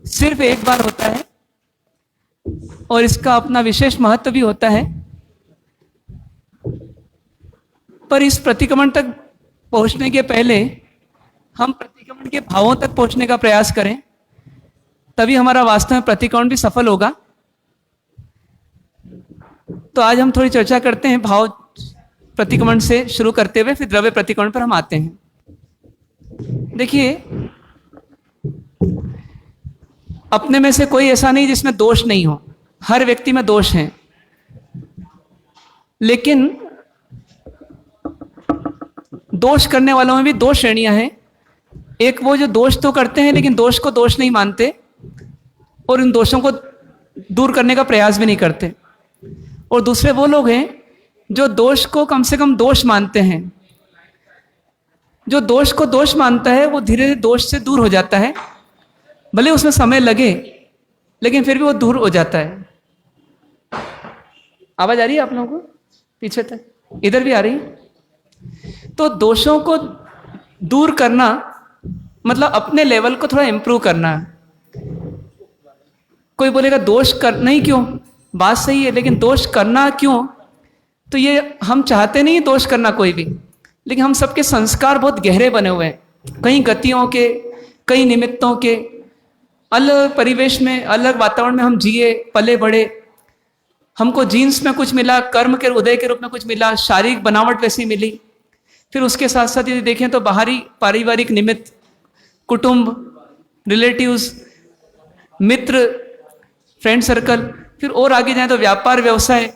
सिर्फ एक बार होता है और इसका अपना विशेष महत्व भी होता है। पर इस प्रतिक्रमण तक पहुंचने के पहले हम प्रतिक्रमण के भावों तक पहुंचने का प्रयास करें, तभी हमारा वास्तव में प्रतिक्रमण भी सफल होगा। तो आज हम थोड़ी चर्चा करते हैं भाव प्रतिक्रमण से शुरू करते हुए, फिर द्रव्य प्रतिक्रमण पर हम आते हैं। देखिए, अपने में से कोई ऐसा नहीं जिसमें दोष नहीं हो, हर व्यक्ति में दोष है। लेकिन दोष करने वालों में भी दो श्रेणियां हैं। एक वो जो दोष तो करते हैं लेकिन दोष को दोष नहीं मानते और इन दोषों को दूर करने का प्रयास भी नहीं करते, और दूसरे वो लोग हैं जो दोष को कम से कम दोष मानते हैं। जो दोष को दोष मानता है वो धीरे धीरे दोष से दूर हो जाता है, भले उसमें समय लगे लेकिन फिर भी वो दूर हो जाता है। आवाज आ रही है आप लोगों को? पीछे तक, इधर भी आ रही है। तो दोषों को दूर करना मतलब अपने लेवल को थोड़ा इंप्रूव करना है। कोई बोलेगा दोष करना ही क्यों, बात सही है, लेकिन दोष करना क्यों? तो ये हम चाहते नहीं दोष करना कोई भी, लेकिन हम सबके संस्कार बहुत गहरे बने हुए हैं, कई गतियों के, कई निमित्तों के, अलग परिवेश में, अलग वातावरण में हम जिए पले बड़े। हमको जीन्स में कुछ मिला, कर्म के उदय के रूप में कुछ मिला, शारीरिक बनावट वैसी मिली। फिर उसके साथ साथ यदि देखें तो बाहरी पारिवारिक निमित्त, कुटुंब, रिलेटिव्स, मित्र, फ्रेंड सर्कल, फिर और आगे जाएं तो व्यापार व्यवसाय,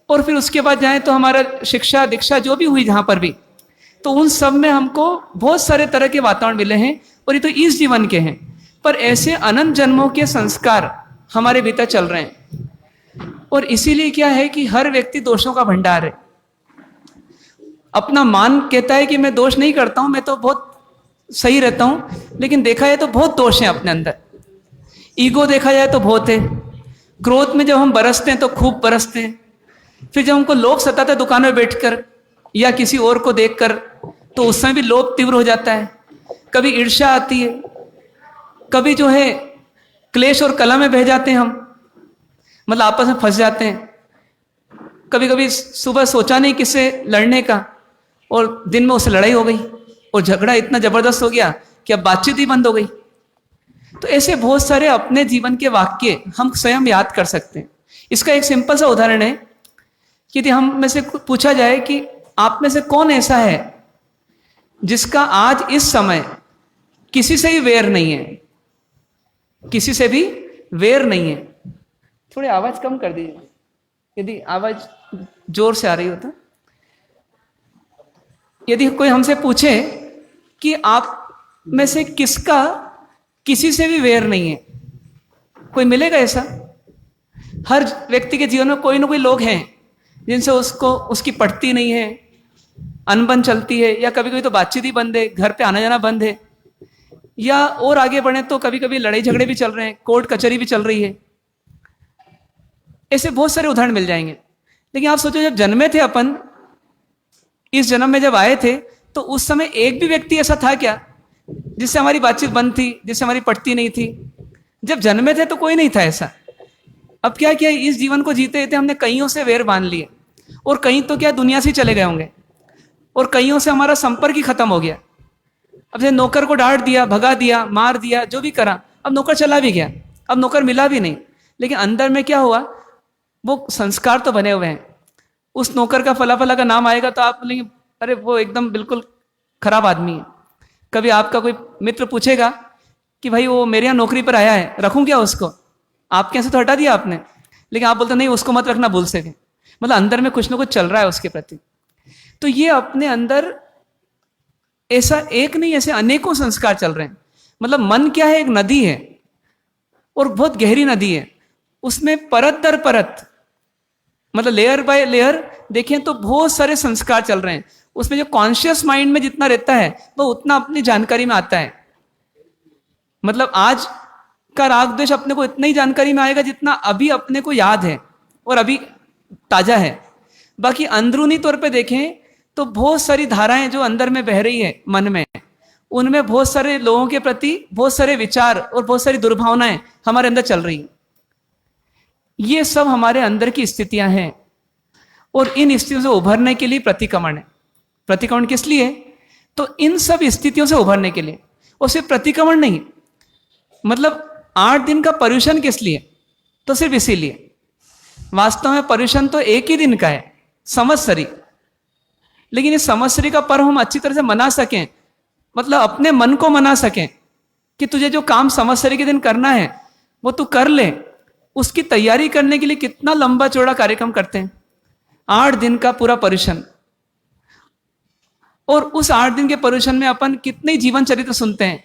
और फिर उसके बाद जाएं तो हमारा शिक्षा दीक्षा जो भी हुई जहां पर भी, तो उन सब में हमको बहुत सारे तरह के वातावरण मिले हैं, और ये तो इस जीवन के हैं। पर ऐसे अनंत जन्मों के संस्कार हमारे भीतर चल रहे हैं, और इसीलिए क्या है कि हर व्यक्ति दोषों का भंडार है। अपना मान कहता है कि मैं दोष नहीं करता हूं, मैं तो बहुत सही रहता हूं, लेकिन देखा जाए तो बहुत दोष है अपने अंदर। ईगो देखा जाए तो बहुत है। क्रोध में जब हम बरसते हैं तो खूब बरसते हैं। फिर जब हमको लोग सताते हैं दुकान में बैठकर या किसी और को देखकर, तो उस समय भी लोभ तीव्र हो जाता है। कभी ईर्ष्या आती है, कभी जो है क्लेश और कलह में बह जाते हैं हम, मतलब आपस में फंस जाते हैं। कभी कभी सुबह सोचा नहीं किससे लड़ने का, और दिन में उससे लड़ाई हो गई और झगड़ा इतना जबरदस्त हो गया कि अब बातचीत ही बंद हो गई। तो ऐसे बहुत सारे अपने जीवन के वाक्य हम स्वयं याद कर सकते हैं। इसका एक सिंपल सा उदाहरण है कि यदि हम में से पूछा जाए कि आप में से कौन ऐसा है जिसका आज इस समय किसी से ही वैर नहीं है, किसी से भी वैर नहीं है। थोड़ी आवाज कम कर दीजिए यदि आवाज जोर से आ रही हो तो। यदि कोई हमसे पूछे कि आप में से किसका किसी से भी वैर नहीं है, कोई मिलेगा ऐसा? हर व्यक्ति के जीवन में कोई ना कोई लोग हैं जिनसे उसको उसकी पटती नहीं है, अनबन चलती है, या कभी कभी तो बातचीत ही बंद है, घर पे आना जाना बंद है, या और आगे बढ़े तो कभी कभी लड़ाई झगड़े भी चल रहे हैं, कोर्ट कचहरी भी चल रही है। ऐसे बहुत सारे उदाहरण मिल जाएंगे। लेकिन आप सोचो, जब जन्मे थे अपन, इस जन्म में जब आए थे, तो उस समय एक भी व्यक्ति ऐसा था क्या जिससे हमारी बातचीत बंद थी, जिससे हमारी पटती नहीं थी? जब जन्मे थे तो कोई नहीं था ऐसा। अब क्या किया, इस जीवन को जीते थे हमने कईयों से वैर बांध लिए, और कई तो क्या दुनिया से चले गए होंगे, और कईयों से हमारा संपर्क ही खत्म हो गया। अब जैसे नौकर को डांट दिया, भगा दिया, मार दिया, जो भी करा, अब नौकर चला भी गया, अब नौकर मिला भी नहीं, लेकिन अंदर में क्या हुआ, वो संस्कार तो बने हुए हैं। उस नौकर का फला फला का नाम आएगा तो आप बोलेंगे अरे वो एकदम बिल्कुल खराब आदमी है। कभी आपका कोई मित्र पूछेगा कि भाई वो मेरे यहाँ नौकरी पर आया है, रखूं क्या उसको? आपके यहाँ से तो हटा दिया आपने, लेकिन आप बोलते नहीं उसको मत रखना, भूल सके। मतलब अंदर में कुछ ना कुछ चल रहा है उसके प्रति। तो ये अपने अंदर ऐसा एक नहीं, ऐसे अनेकों संस्कार चल रहे हैं। मतलब मन क्या है, एक नदी है, और बहुत गहरी नदी है, उसमें परत दर परत, मतलब लेयर बाय लेयर देखें तो बहुत सारे संस्कार चल रहे हैं। उसमें जो कॉन्शियस माइंड में जितना रहता है वो उतना अपनी जानकारी में आता है। मतलब आज का राग द्वेष अपने को इतना ही जानकारी में आएगा जितना अभी अपने को याद है और अभी ताजा है। बाकी अंदरूनी तौर पे देखें तो बहुत सारी धाराएं जो अंदर में बह रही है मन में, उनमें बहुत सारे लोगों के प्रति बहुत सारे विचार और बहुत सारी दुर्भावनाएं हमारे अंदर चल रही हैं। ये सब हमारे अंदर की स्थितियां हैं और इन स्थितियों से उभरने के लिए प्रतिक्रमण है। प्रतिक्रमण किस लिए? तो इन सब स्थितियों से उभरने के लिए। और सिर्फ प्रतिक्रमण नहीं, मतलब 8 दिन का पर्युषण किस लिए? तो सिर्फ इसीलिए। वास्तव में पर्युषण तो एक ही दिन का है, संवत्सरी। लेकिन इस संवत्सरी का पर्व हम अच्छी तरह से मना सकें, मतलब अपने मन को मना सकें कि तुझे जो काम संवत्सरी के दिन करना है वो तू कर ले, उसकी तैयारी करने के लिए कितना लंबा चौड़ा कार्यक्रम करते हैं। 8 दिन का पूरा पर्युषण, और उस 8 दिन के पर्युषण में अपन कितने जीवन चरित्र सुनते हैं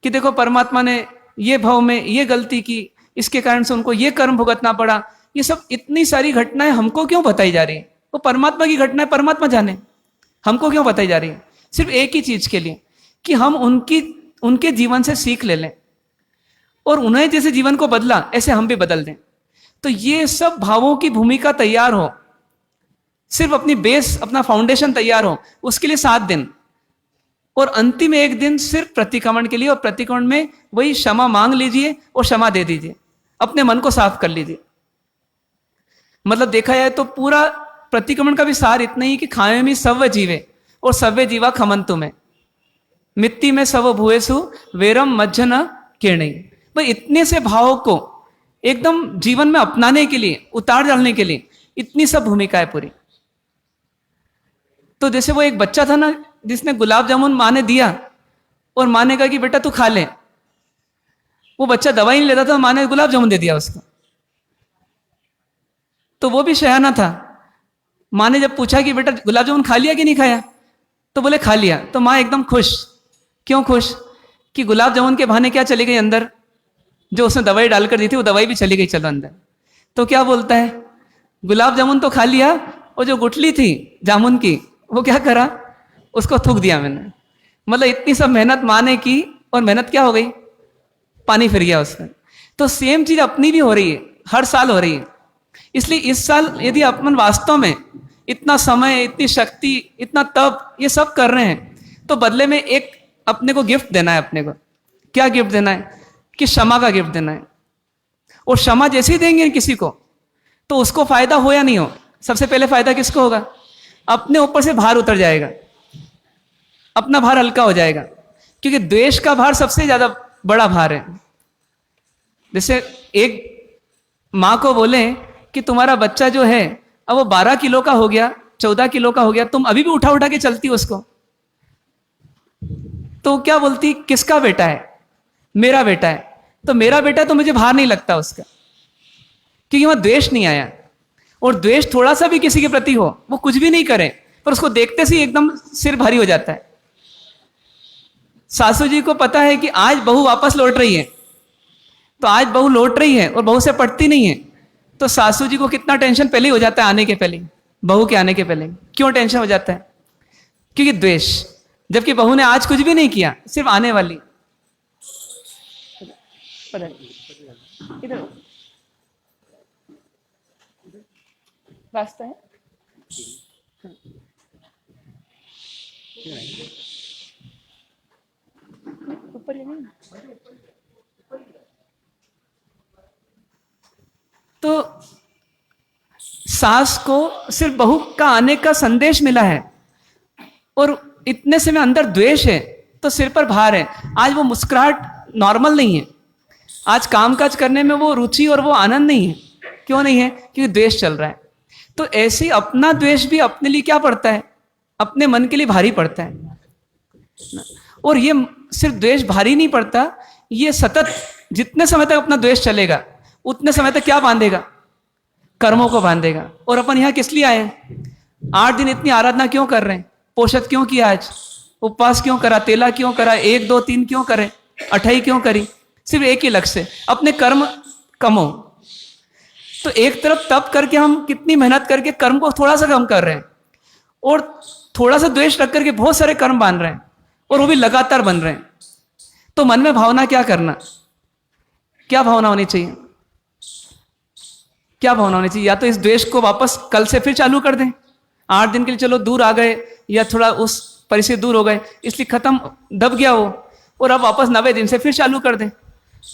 कि देखो परमात्मा ने ये भाव में ये गलती की, इसके कारण से उनको ये कर्म भुगतना पड़ा। ये सब इतनी सारी घटनाएं हमको क्यों बताई जा रही है? वो परमात्मा की घटनाएं परमात्मा जाने, हमको क्यों बताई जा रही है? सिर्फ एक ही चीज के लिए कि हम उनके जीवन से सीख ले लें और उन्हें जैसे जीवन को बदला ऐसे हम भी बदल दें। तो ये सब भावों की भूमिका तैयार हो, सिर्फ अपनी बेस, अपना फाउंडेशन तैयार हो, उसके लिए 7 दिन, और अंतिम 1 दिन सिर्फ प्रतिक्रमण के लिए। और प्रतिक्रमण में वही क्षमा मांग लीजिए और क्षमा दे दीजिए, अपने मन को साफ कर लीजिए। मतलब देखा जाए तो पूरा प्रतिक्रमण का भी सार इतना ही कि खाए में सव्य जीवे और सव्य जीवा खमंतु में, मिट्टी में सव भुएसु वेरम मज्जन किरणी। भाई इतने से भावों को एकदम जीवन में अपनाने के लिए, उतार डालने के लिए इतनी सब भूमिका है पूरी। तो जैसे वो एक बच्चा था ना, जिसने गुलाब जामुन माँ ने दिया और माँ ने कहा कि बेटा तू खा ले। वो बच्चा दवाई नहीं लेता था, माँ ने गुलाब जामुन दे दिया उसको। तो वो भी शयाना था। माँ ने जब पूछा कि बेटा गुलाब जामुन खा लिया कि नहीं खाया, तो बोले खा लिया। तो माँ एकदम खुश। क्यों खुश? कि गुलाब जामुन के बहाने क्या चली गई अंदर, जो उसने दवाई डालकर दी थी वो दवाई भी चली गई चलो अंदर। तो क्या बोलता है, गुलाब जामुन तो खा लिया और जो गुठली थी जामुन की वो क्या करा, उसको थूक दिया मैंने। मतलब इतनी सब मेहनत माँ ने की और मेहनत क्या हो गई, पानी फिर गया उसमें। तो सेम चीज अपनी भी हो रही है, हर साल हो रही है। इसलिए इस साल यदि अपन वास्तव में इतना समय, इतनी शक्ति, इतना तप ये सब कर रहे हैं, तो बदले में एक अपने को गिफ्ट देना है। अपने को क्या गिफ्ट देना है? कि क्षमा का गिफ्ट देना है। और क्षमा जैसे ही देंगे किसी को तो उसको फायदा हो या नहीं हो, सबसे पहले फायदा किसको होगा? अपने ऊपर से भार उतर जाएगा, अपना भार हल्का हो जाएगा। क्योंकि द्वेष का भार सबसे ज्यादा बड़ा भार है। जैसे एक माँ को बोले कि तुम्हारा बच्चा जो है अब वो 12 किलो का हो गया, 14 किलो का हो गया, तुम अभी भी उठा उठा के चलती उसको, तो क्या बोलती, किसका बेटा है? मेरा बेटा है। तो मेरा बेटा तो मुझे भार नहीं लगता उसका, क्योंकि वहां द्वेष नहीं आया। और द्वेष थोड़ा सा भी किसी के प्रति हो, वो कुछ भी नहीं करे, पर उसको देखते से एकदम सिर भारी हो जाता है। सासू जी को पता है कि आज बहू वापस लौट रही है, तो आज बहू लौट रही है और बहू से पटती नहीं है, तो सासू जी को कितना टेंशन पहले ही हो जाता है, आने के पहले, बहू के आने के पहले। क्यों टेंशन हो जाता है? क्योंकि द्वेष। जबकि बहू ने आज कुछ भी नहीं किया, सिर्फ आने वाली। इधर रास्ता है, ऊपर ही नहीं। तो सास को सिर्फ बहू का आने का संदेश मिला है और इतने से में अंदर द्वेष है, तो सिर पर भार है। आज वो मुस्कुराहट नॉर्मल नहीं है, आज कामकाज करने में वो रुचि और वो आनंद नहीं है। क्यों नहीं है? क्योंकि द्वेष चल रहा है। तो ऐसे ही अपना द्वेष भी अपने लिए क्या पड़ता है, अपने मन के लिए भारी पड़ता है। और ये सिर्फ द्वेष भारी नहीं पड़ता, ये सतत जितने समय तक अपना द्वेष चलेगा उतने समय तक क्या बांधेगा, कर्मों को बांधेगा। और अपन यहाँ किस लिए आए हैं? 8 दिन इतनी आराधना क्यों कर रहे हैं? पोषद क्यों किया, आज उपवास क्यों करा, तेला क्यों करा, 1 2 3 क्यों करे, अठाई क्यों करी? सिर्फ एक ही लक्ष्य से, अपने कर्म कमो। तो एक तरफ तप करके हम कितनी मेहनत करके कर्म को थोड़ा सा कम कर रहे हैं, और थोड़ा सा द्वेष रख करके बहुत सारे कर्म बांध रहे हैं, और वो भी लगातार बन रहे हैं। तो मन में भावना क्या करना, क्या भावना होनी चाहिए? क्या भावना होनी चाहिए? या तो इस द्वेष को वापस कल से फिर चालू कर दें, 8 दिन के लिए चलो दूर आ गए, या थोड़ा उस परिस्थिति दूर हो गए, इसलिए खत्म, दब गया वो, और अब वापस 90 दिन से फिर चालू कर दें।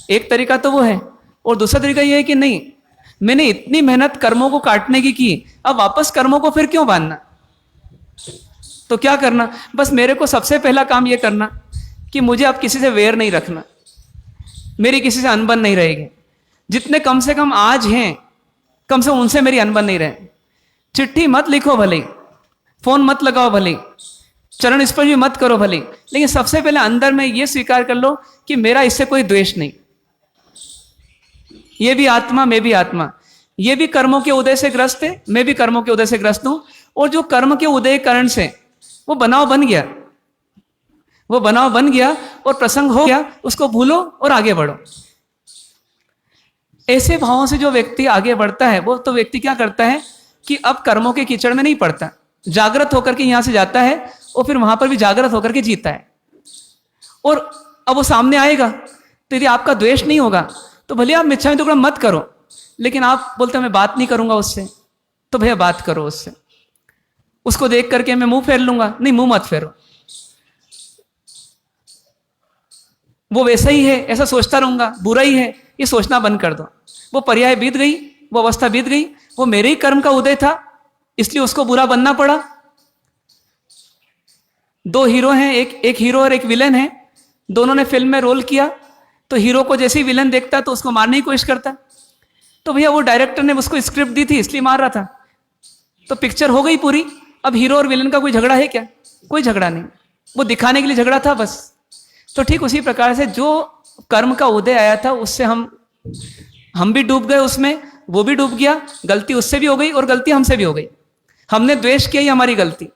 एक तरीका तो वो है, और दूसरा तरीका ये है कि नहीं, मैंने इतनी मेहनत कर्मों को काटने की अब वापस कर्मों को फिर क्यों बांधना। तो क्या करना, बस मेरे को सबसे पहला काम ये करना कि मुझे अब किसी से वैर नहीं रखना, मेरी किसी से अनबन नहीं रहेगी। जितने कम से कम आज हैं, कम से उनसे मेरी अनबन नहीं रहे। चिट्ठी मत लिखो भले, फोन मत लगाओ भले, चरण स्पर्श भी मत करो भले, लेकिन सबसे पहले अंदर में ये स्वीकार कर लो कि मेरा इससे कोई द्वेष नहीं। ये भी आत्मा, मैं भी आत्मा, ये भी कर्मों के उदय से ग्रस्त है, मैं भी कर्मों के उदय से ग्रस्त हूं। और जो कर्म के उदय कारण से वो बनाव बन गया, वो बनाव बन गया और प्रसंग हो गया, उसको भूलो और आगे बढ़ो। ऐसे भावों से जो व्यक्ति आगे बढ़ता है, वो तो व्यक्ति क्या करता है कि अब कर्मों के कीचड़ में नहीं पड़ता, जागृत होकर के यहां से जाता है और फिर वहां पर भी जागृत होकर के जीता है। और अब वो सामने आएगा, तो यदि आपका द्वेष नहीं होगा तो भले आप मिच्छामि दुक्कडम मत करो, लेकिन आप बोलते मैं बात नहीं करूंगा उससे, तो भैया बात करो उससे। उसको देख करके मैं मुंह फेर लूंगा, नहीं मुंह मत फेरो, वो वैसा ही है, ऐसा सोचता रहूंगा, बुरा ही है, ये सोचना बंद कर दो। वो पर्याय बीत गई, वो अवस्था बीत गई, वो मेरे ही कर्म का उदय था, इसलिए उसको बुरा बनना पड़ा। दो हीरो हैं, एक हीरो और एक विलन है, दोनों ने फिल्म में रोल किया। तो हीरो को जैसे ही विलन देखता तो उसको मारने की कोशिश करता, तो भैया वो डायरेक्टर ने उसको स्क्रिप्ट दी थी इसलिए मार रहा था, तो पिक्चर हो गई पूरी। अब हीरो और विलन का कोई झगड़ा है क्या? कोई झगड़ा नहीं, वो दिखाने के लिए झगड़ा था बस। तो ठीक उसी प्रकार से जो कर्म का उदय आया था उससे हम भी डूब गए उसमें, वो भी डूब गया, गलती उससे भी हो गई और गलती हमसे भी हो गई। हमने द्वेष किया, ही हमारी गलती,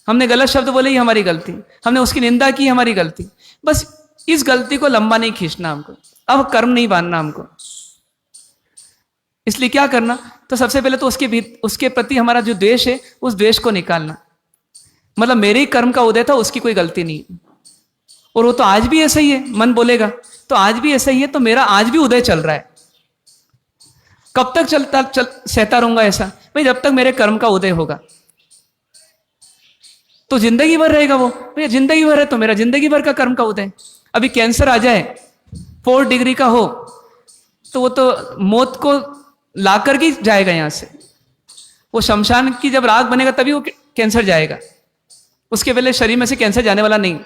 हमने गलत शब्द बोले, ही हमारी गलती, हमने उसकी निंदा की, हमारी गलती। बस इस गलती को लंबा नहीं खींचना हमको, अब कर्म नहीं बांधना हमको। इसलिए क्या करना, तो सबसे पहले तो उसके प्रति हमारा जो द्वेष है उस द्वेष को निकालना। मतलब मेरे ही कर्म का उदय था, उसकी कोई गलती नहीं, और वो तो आज भी ऐसा ही है, मन बोलेगा तो आज भी ऐसा ही है, तो मेरा आज भी उदय चल रहा है। कब तक सहता रहूंगा ऐसा? भाई जब तक मेरे कर्म का उदय होगा तो जिंदगी भर रहेगा वो। भैया जिंदगी भर है तो मेरा जिंदगी भर का कर्म का उदय। अभी कैंसर आ जाए 4 डिग्री का हो तो वो तो मौत को ला करके ही जाएगा यहां से। वो शमशान की जब राख बनेगा तभी वो कैंसर जाएगा, उसके पहले शरीर में से कैंसर जाने वाला नहीं।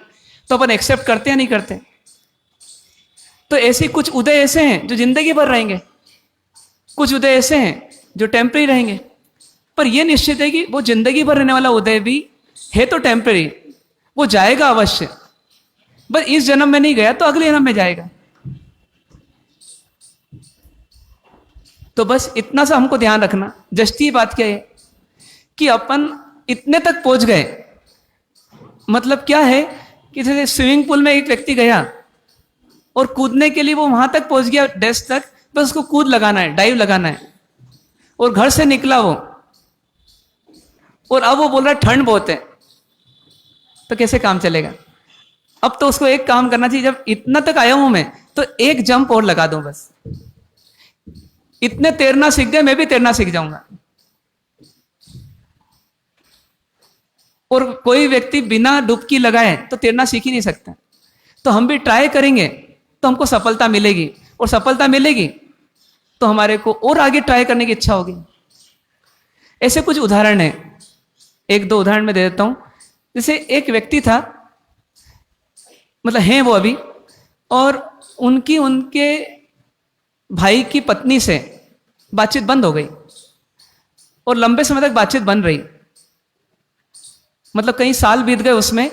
तो अपन एक्सेप्ट करते हैं नहीं करते? तो ऐसे कुछ उदय ऐसे हैं जो जिंदगी भर रहेंगे, कुछ उदय ऐसे हैं जो टेम्पररी रहेंगे। पर यह निश्चित है कि वो जिंदगी भर रहने वाला उदय भी है तो टेम्पररी, वो जाएगा अवश्य। बस इस जन्म में नहीं गया तो अगले जन्म में जाएगा। तो बस इतना सा हमको ध्यान रखना। जस्ती बात क्या है कि अपन इतने तक पहुंच गए, मतलब क्या है कि जैसे स्विमिंग पूल में एक व्यक्ति गया और कूदने के लिए वो वहां तक पहुंच गया, डेस्क तक, बस उसको कूद लगाना है, डाइव लगाना है, और घर से निकला वो, और अब वो बोल रहा है ठंड बहुत है, तो कैसे काम चलेगा? अब तो उसको एक काम करना चाहिए, जब इतना तक आया हूं मैं तो एक जंप और लगा दूं बस। इतने तैरना सीख गए, मैं भी तैरना सीख जाऊंगा। और कोई व्यक्ति बिना डुबकी लगाए तो तैरना सीख ही नहीं सकता। तो हम भी ट्राई करेंगे तो हमको सफलता मिलेगी, और सफलता मिलेगी तो हमारे को और आगे ट्राई करने की इच्छा होगी। ऐसे कुछ उदाहरण है, 1-2 उदाहरण मैं दे देता हूं। जैसे एक व्यक्ति था, मतलब हैं वो अभी, और उनके भाई की पत्नी से बातचीत बंद हो गई, और लंबे समय तक बातचीत बंद रही, मतलब कई साल बीत गए उसमें,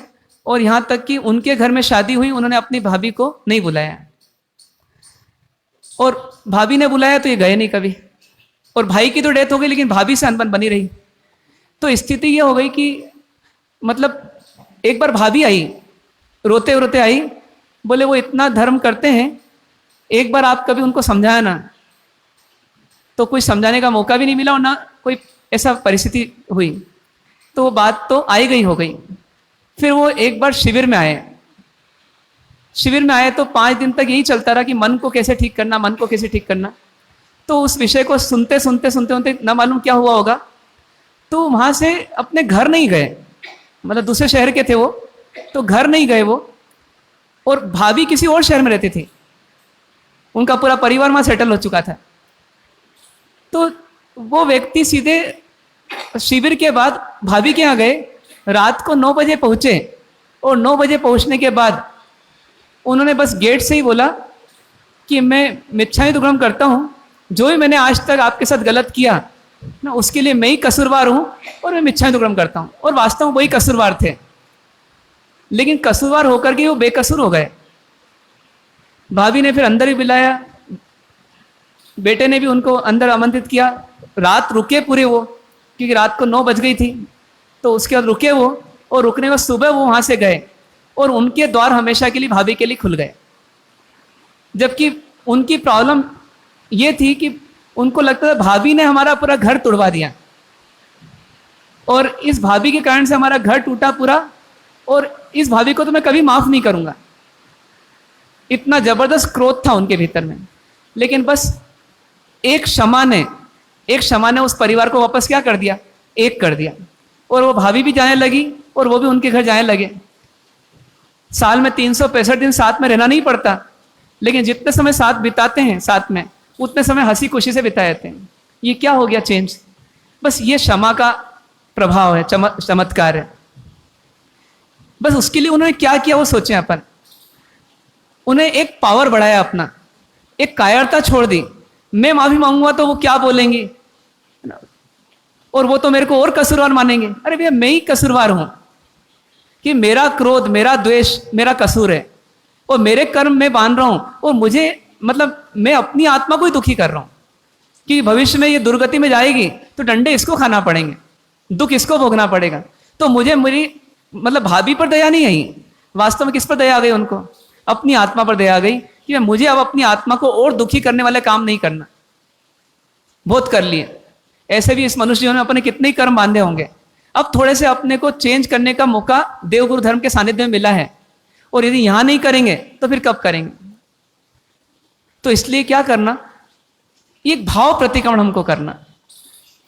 और यहां तक कि उनके घर में शादी हुई, उन्होंने अपनी भाभी को नहीं बुलाया, और भाभी ने बुलाया तो ये गए नहीं कभी, और भाई की तो डेथ हो गई लेकिन भाभी से अनबन बनी रही। तो स्थिति ये हो गई कि मतलब एक बार भाभी आई, रोते रोते आई, बोले वो इतना धर्म करते हैं, एक बार आप कभी उनको समझाया ना, तो कोई समझाने का मौका भी नहीं मिला और ना कोई ऐसा परिस्थिति हुई, तो वो बात तो आई गई हो गई। फिर वो एक बार शिविर में आए, शिविर में आए तो 5 दिन तक यही चलता रहा कि मन को कैसे ठीक करना, मन को कैसे ठीक करना। तो उस विषय को सुनते सुनते सुनते सुनते न मालूम क्या हुआ होगा, तो वहां से अपने घर नहीं गए, मतलब दूसरे शहर के थे वो, तो घर नहीं गए वो, और भाभी किसी और शहर में रहती थी, उनका पूरा परिवार वहां सेटल हो चुका था। तो वो व्यक्ति सीधे शिविर के बाद भाभी के यहाँ गए, रात को 9 बजे पहुंचे, और 9 बजे पहुंचने के बाद उन्होंने बस गेट से ही बोला कि मैं मिच्छामी दुक्कड़म करता हूँ, जो भी मैंने आज तक आपके साथ गलत किया ना, उसके लिए मैं ही कसूरवार हूँ, और मैं मिच्छामी दुक्कड़म करता हूँ। और वास्तव में वही कसूरवार थे, लेकिन कसूरवार होकर के वो बेकसूर हो गए। भाभी ने फिर अंदर ही बुलाया, बेटे ने भी उनको अंदर आमंत्रित किया। रात रुके पूरे वो, क्योंकि रात को 9 बज गई थी, तो उसके बाद रुके वो, और रुकने के बाद सुबह वो वहां से गए, और उनके द्वार हमेशा के लिए भाभी के लिए खुल गए। जबकि उनकी प्रॉब्लम ये थी कि उनको लगता था भाभी ने हमारा पूरा घर तोड़वा दिया, और इस भाभी के कारण से हमारा घर टूटा पूरा, और इस भाभी को तो मैं कभी माफ नहीं करूंगा। इतना जबरदस्त क्रोध था उनके भीतर में। लेकिन बस एक क्षमा ने उस परिवार को वापस क्या कर दिया, एक कर दिया, और वो भाभी भी जाने लगी, और वो भी उनके घर जाने लगे। साल में 365 दिन साथ में रहना नहीं पड़ता, लेकिन जितने समय साथ बिताते हैं साथ में, उतने समय हंसी खुशी से बिताए जाते हैं। ये क्या हो गया चेंज? बस ये क्षमा का प्रभाव है, चमत्कार है। बस उसके लिए उन्होंने क्या किया वो सोचें अपन। उन्हें एक पावर बढ़ाया अपना, एक कायरता छोड़ दी। मैं माफी मांगूंगा तो वो क्या बोलेंगी, और वो तो मेरे को और कसूरवार मानेंगे। अरे भैया, मैं ही कसूरवार हूं कि मेरा क्रोध, मेरा द्वेष मेरा कसूर है, और मेरे कर्म में बांध रहा हूं, और मुझे मतलब मैं अपनी आत्मा को ही दुखी कर रहा हूं कि भविष्य में ये दुर्गति में जाएगी तो डंडे इसको खाना पड़ेंगे, दुख इसको भोगना पड़ेगा। तो मुझे मेरी मतलब भाभी पर दया नहीं आई, वास्तव में किस पर दया आ गई? उनको अपनी आत्मा पर दया आ गई कि मुझे अब अपनी आत्मा को और दुखी करने वाले काम नहीं करना, बहुत कर लिए। ऐसे भी इस मनुष्य जीवन में अपने कितने ही कर्म बांधे होंगे। अब थोड़े से अपने को चेंज करने का मौका देवगुरु धर्म के सानिध्य में मिला है, और यदि यहां नहीं करेंगे तो फिर कब करेंगे? तो इसलिए क्या करना, एक भाव प्रतिक्रमण हमको करना।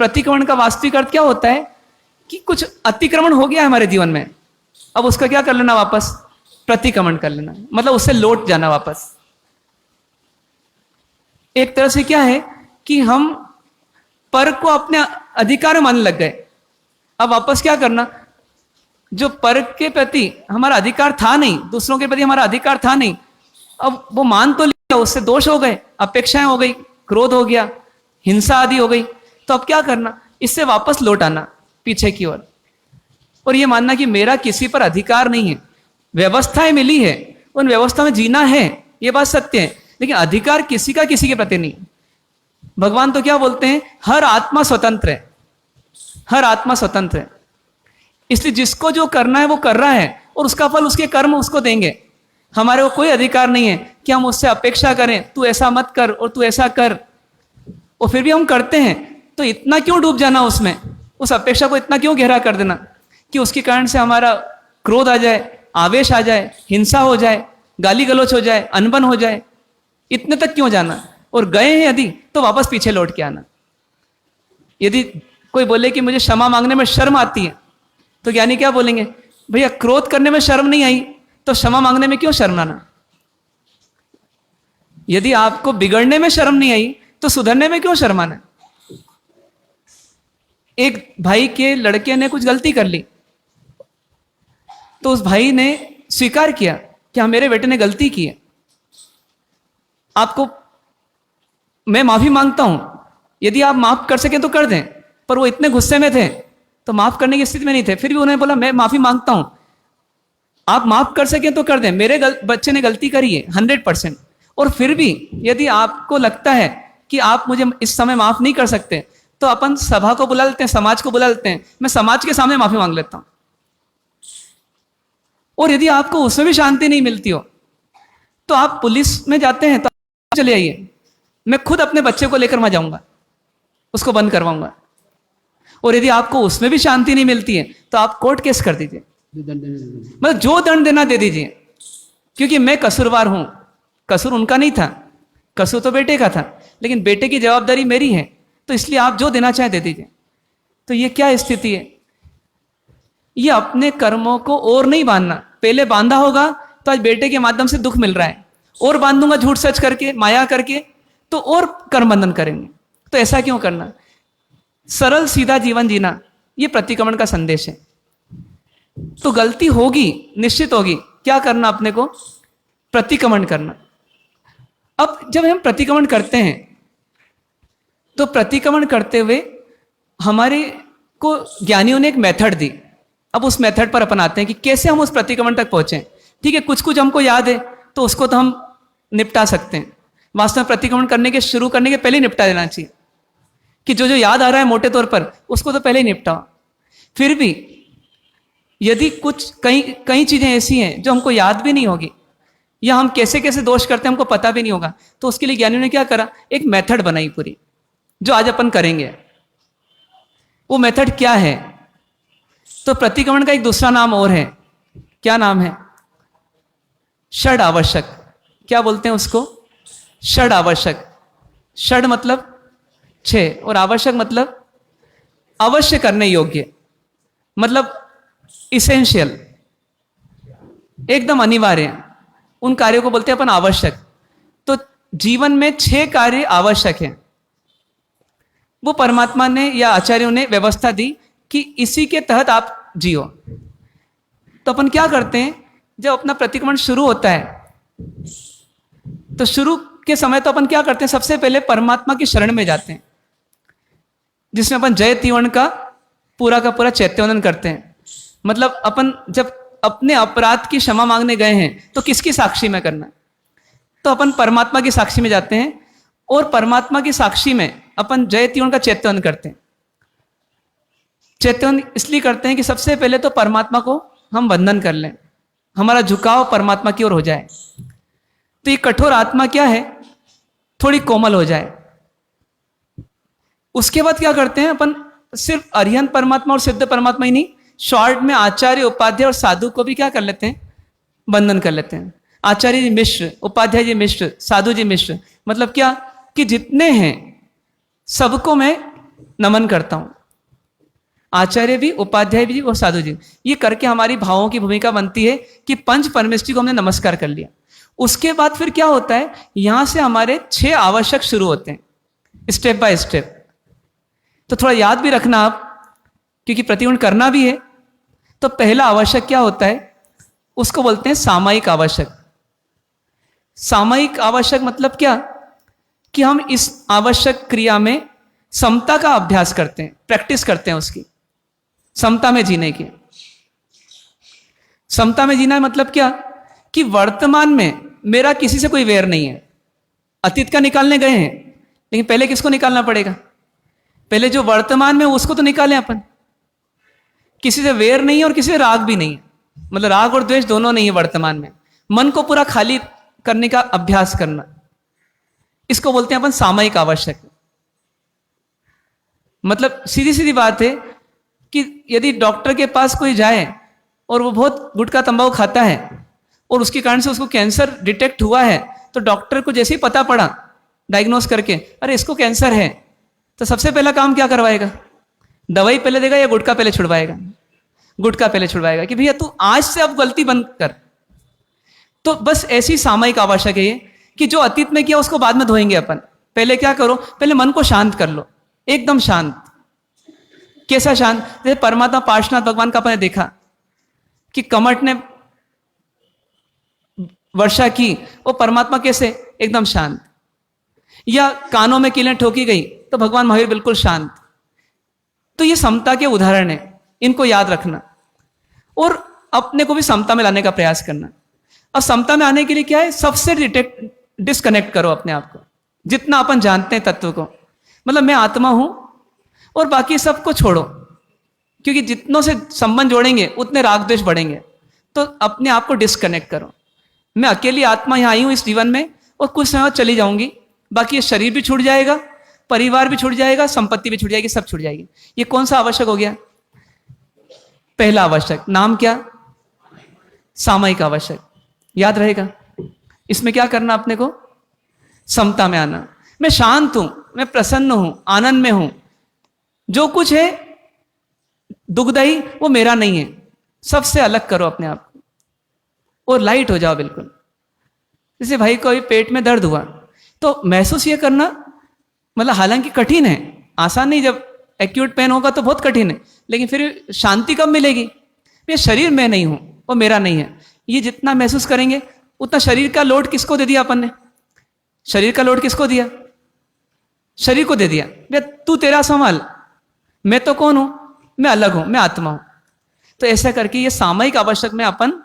प्रतिक्रमण का वास्तविक अर्थ क्या होता है कि कुछ अतिक्रमण हो गया है हमारे जीवन में, अब उसका क्या कर लेना, वापस प्रतिक्रमण कर लेना, मतलब उससे लौट जाना वापस। एक तरह से क्या है कि हम पर को अपने अधिकार में मानने लग गए। अब वापस क्या करना, जो पर के प्रति हमारा अधिकार था नहीं, दूसरों के प्रति हमारा अधिकार था नहीं, अब वो मान तो लिया, उससे दोष हो गए, अपेक्षाएं हो गई, क्रोध हो गया, हिंसा आदि हो गई। तो अब क्या करना, इससे वापस लौट आना पीछे की ओर, और ये मानना कि मेरा किसी पर अधिकार नहीं है। व्यवस्थाएं मिली है, उन व्यवस्था में जीना है, ये बात सत्य है, लेकिन अधिकार किसी का किसी के प्रति नहीं। भगवान तो क्या बोलते हैं, हर आत्मा स्वतंत्र है, हर आत्मा स्वतंत्र है। इसलिए जिसको जो करना है वो कर रहा है, और उसका फल उसके कर्म उसको देंगे। हमारे को कोई अधिकार नहीं है कि हम उससे अपेक्षा करें, तू ऐसा मत कर और तू ऐसा कर, और फिर भी हम करते हैं। तो इतना क्यों डूब जाना उसमें, उस अपेक्षा को इतना क्यों गहरा कर देना कि उसके कारण से हमारा क्रोध आ जाए, आवेश आ जाए, हिंसा हो जाए, गाली गलौच हो जाए, अनबन हो जाए, इतने तक क्यों जाना? और गए हैं यदि तो वापस पीछे लौट के आना। यदि कोई बोले कि मुझे क्षमा मांगने में शर्म आती है, तो ज्ञानी क्या बोलेंगे, भैया क्रोध करने में शर्म नहीं आई तो क्षमा मांगने में क्यों शर्माना? यदि आपको बिगड़ने में शर्म नहीं आई तो सुधरने में क्यों शर्माना? एक भाई के लड़के ने कुछ गलती कर ली, तो उस भाई ने स्वीकार किया कि हाँ, मेरे बेटे ने गलती की है, आपको मैं माफी मांगता हूं। यदि आप माफ कर सकें तो कर दें, पर वो इतने गुस्से में थे तो माफ करने की स्थिति में नहीं थे। फिर भी उन्होंने बोला मैं माफी मांगता हूं, आप माफ कर सकें तो कर दें, मेरे बच्चे ने गलती करी है 100%। और फिर भी यदि आपको लगता है कि आप मुझे इस समय माफ नहीं कर सकते, तो अपन सभा को बुला लेते हैं, समाज को बुला लेते हैं, मैं समाज के सामने माफी मांग लेता हूं। और यदि आपको उसमें भी शांति नहीं मिलती हो तो आप पुलिस में जाते हैं, तो चले आइए, मैं खुद अपने बच्चे को लेकर वहां जाऊंगा, उसको बंद करवाऊंगा। और यदि आपको उसमें भी शांति नहीं मिलती है तो आप कोर्ट केस कर दीजिए, मतलब जो दंड देना दे दीजिए, क्योंकि मैं कसूरवार हूं। कसूर उनका नहीं था, कसूर तो बेटे का था, लेकिन बेटे की जवाबदारी मेरी है, तो इसलिए आप जो देना चाहे दे दीजिए। तो ये क्या स्थिति है? ये अपने कर्मों को और नहीं बांधना। पहले बांधा होगा तो आज बेटे के माध्यम से दुख मिल रहा है, और बांधूंगा झूठ सच करके, माया करके, तो और कर्म बंधन करेंगे। तो ऐसा क्यों करना? सरल सीधा जीवन जीना, ये प्रतिक्रमण का संदेश है। तो गलती होगी, निश्चित होगी। क्या करना अपने को? प्रतिक्रमण करना। अब जब हम प्रतिक्रमण करते हैं तो प्रतिक्रमण करते हुए हमारे को ज्ञानियों ने एक मेथड दी। अब उस मेथड पर अपनाते हैं कि कैसे हम उस प्रतिक्रमण तक पहुंचे। ठीक है, कुछ कुछ हमको याद है तो उसको तो हम निपटा सकते हैं। वास्तव में प्रतिक्रमण करने के शुरू करने के पहले ही निपटा देना चाहिए कि जो जो याद आ रहा है मोटे तौर पर उसको तो पहले ही निपटाओ। फिर भी यदि कुछ कई चीजें ऐसी हैं जो हमको याद भी नहीं होगी, या हम कैसे कैसे दोष करते हैं हमको पता भी नहीं होगा, तो उसके लिए ज्ञानियों ने क्या करा? एक मेथड बनाई पूरी, जो आज अपन करेंगे। वो मेथड क्या है? तो प्रतिक्रमण का एक दूसरा नाम और है। क्या नाम है? षड आवश्यक। क्या बोलते हैं उसको? षड आवश्यक। षड मतलब 6 और आवश्यक मतलब अवश्य करने योग्य, मतलब इसेंशियल, एकदम अनिवार्य। उन कार्यों को बोलते हैं अपन आवश्यक। तो जीवन में 6 कार्य आवश्यक हैं। वो परमात्मा ने या आचार्यों ने व्यवस्था दी कि इसी के तहत आप जियो। तो अपन क्या करते हैं, जब अपना प्रतिक्रमण शुरू होता है तो शुरू के समय तो अपन क्या करते हैं, सबसे पहले परमात्मा की शरण में जाते हैं, जिसमें अपन जय तीवण का पूरा चैत्यवंदन करते हैं। मतलब अपन जब अपने अपराध की क्षमा मांगने गए हैं तो किसकी साक्षी में करना है? तो अपन परमात्मा की साक्षी में जाते हैं, और परमात्मा की साक्षी में अपन जय तीवण का चैत्यवंदन करते हैं। चैत्यवंदन इसलिए करते हैं कि सबसे पहले तो परमात्मा को हम वंदन कर लें, हमारा झुकाव परमात्मा की ओर हो जाए। तो ये कठोर आत्मा क्या है, थोड़ी कोमल हो जाए। उसके बाद क्या करते हैं अपन, सिर्फ अरिहंत परमात्मा और सिद्ध परमात्मा ही नहीं, शॉर्ट में आचार्य, उपाध्याय और साधु को भी क्या कर लेते हैं? वंदन कर लेते हैं। आचार्य जी मिश्र, उपाध्याय जी मिश्र, साधु जी मिश्र, मतलब क्या कि जितने हैं सबको मैं नमन करता हूं। आचार्य भी, उपाध्याय भी और साधु जी। ये करके हमारी भावों की भूमिका बनती है कि पंच परमेष्ठी को हमने नमस्कार कर लिया। उसके बाद फिर क्या होता है, यहां से हमारे 6 आवश्यक शुरू होते हैं, स्टेप बाय स्टेप। तो थोड़ा याद भी रखना आप, क्योंकि प्रतिक्रमण करना भी है। तो पहला आवश्यक क्या होता है, उसको बोलते हैं सामायिक आवश्यक। सामायिक आवश्यक मतलब क्या, कि हम इस आवश्यक क्रिया में समता का अभ्यास करते हैं, प्रैक्टिस करते हैं उसकी, समता में जीने की। समता में जीना मतलब क्या, कि वर्तमान में मेरा किसी से कोई वैर नहीं है। अतीत का निकालने गए हैं, लेकिन पहले किसको निकालना पड़ेगा? पहले जो वर्तमान में उसको तो निकालें अपन। किसी से वैर नहीं है और किसी से राग भी नहीं है, मतलब राग और द्वेष दोनों नहीं है वर्तमान में। मन को पूरा खाली करने का अभ्यास करना, इसको बोलते हैं अपन सामायिक आवश्यक। मतलब सीधी सीधी बात है कि यदि डॉक्टर के पास कोई जाए और वो बहुत गुटखा तंबाकू खाता है और उसके कारण से उसको कैंसर डिटेक्ट हुआ है, तो डॉक्टर को जैसे ही पता पड़ा डायग्नोस करके, अरे इसको कैंसर है, तो सबसे पहला काम क्या करवाएगा? दवाई पहले देगा या गुटखा पहले छुड़वाएगा? गुटखा पहले छुड़वाएगा कि भैया तू आज से अब गलती बंद कर। तो बस ऐसी सामायिक आवश्यक है ये, कि जो अतीत में किया उसको बाद में धोएंगे अपन। पहले क्या करो, पहले मन को शांत कर लो, एकदम शांत। कैसा शांत? जैसे परमात्मा पार्श्वनाथ भगवान का आपने देखा कि कमट ने वर्षा की, वो परमात्मा कैसे? एकदम शांत। या कानों में कीलें ठोकी गई तो भगवान महावीर बिल्कुल शांत। तो ये समता के उदाहरण है, इनको याद रखना और अपने को भी समता में लाने का प्रयास करना। अब समता में आने के लिए क्या है, सबसे डिस्कनेक्ट करो अपने आप को, जितना अपन जानते हैं तत्व को। मतलब मैं आत्मा हूं और बाकी सबको छोड़ो, क्योंकि जितनों से संबंध जोड़ेंगे उतने राग द्वेष बढ़ेंगे। तो अपने आप को डिस्कनेक्ट करो। मैं अकेली आत्मा यहां आई हूं इस जीवन में और कुछ समय बाद चली जाऊंगी, बाकी ये शरीर भी छूट जाएगा, परिवार भी छूट जाएगा, संपत्ति भी छूट जाएगी, सब छूट जाएगी। ये कौन सा आवश्यक हो गया? पहला आवश्यक। नाम क्या? सामायिक आवश्यक। याद रहेगा। इसमें क्या करना अपने को? समता में आना। मैं शांत हूं, मैं प्रसन्न हूं, आनंद में हूं, जो कुछ है दुखदाई वो मेरा नहीं है, सबसे अलग करो अपने आप को और लाइट हो जाओ बिल्कुल। जैसे भाई को अभी पेट में दर्द हुआ तो महसूस ये करना, मतलब हालांकि कठिन है, आसान नहीं, जब एक्यूट पेन होगा तो बहुत कठिन है, लेकिन फिर शांति कब मिलेगी? ये शरीर मैं नहीं हूं, वो मेरा नहीं है। ये जितना महसूस करेंगे उतना शरीर का लोड किसको दे दिया अपन ने? शरीर का लोड किसको दिया? शरीर को दे दिया। भैया तू तेरा संभाल, मैं तो कौन हूं? मैं अलग हूं, मैं आत्मा हूं। तो ऐसा करके ये सामयिक आवश्यक में अपन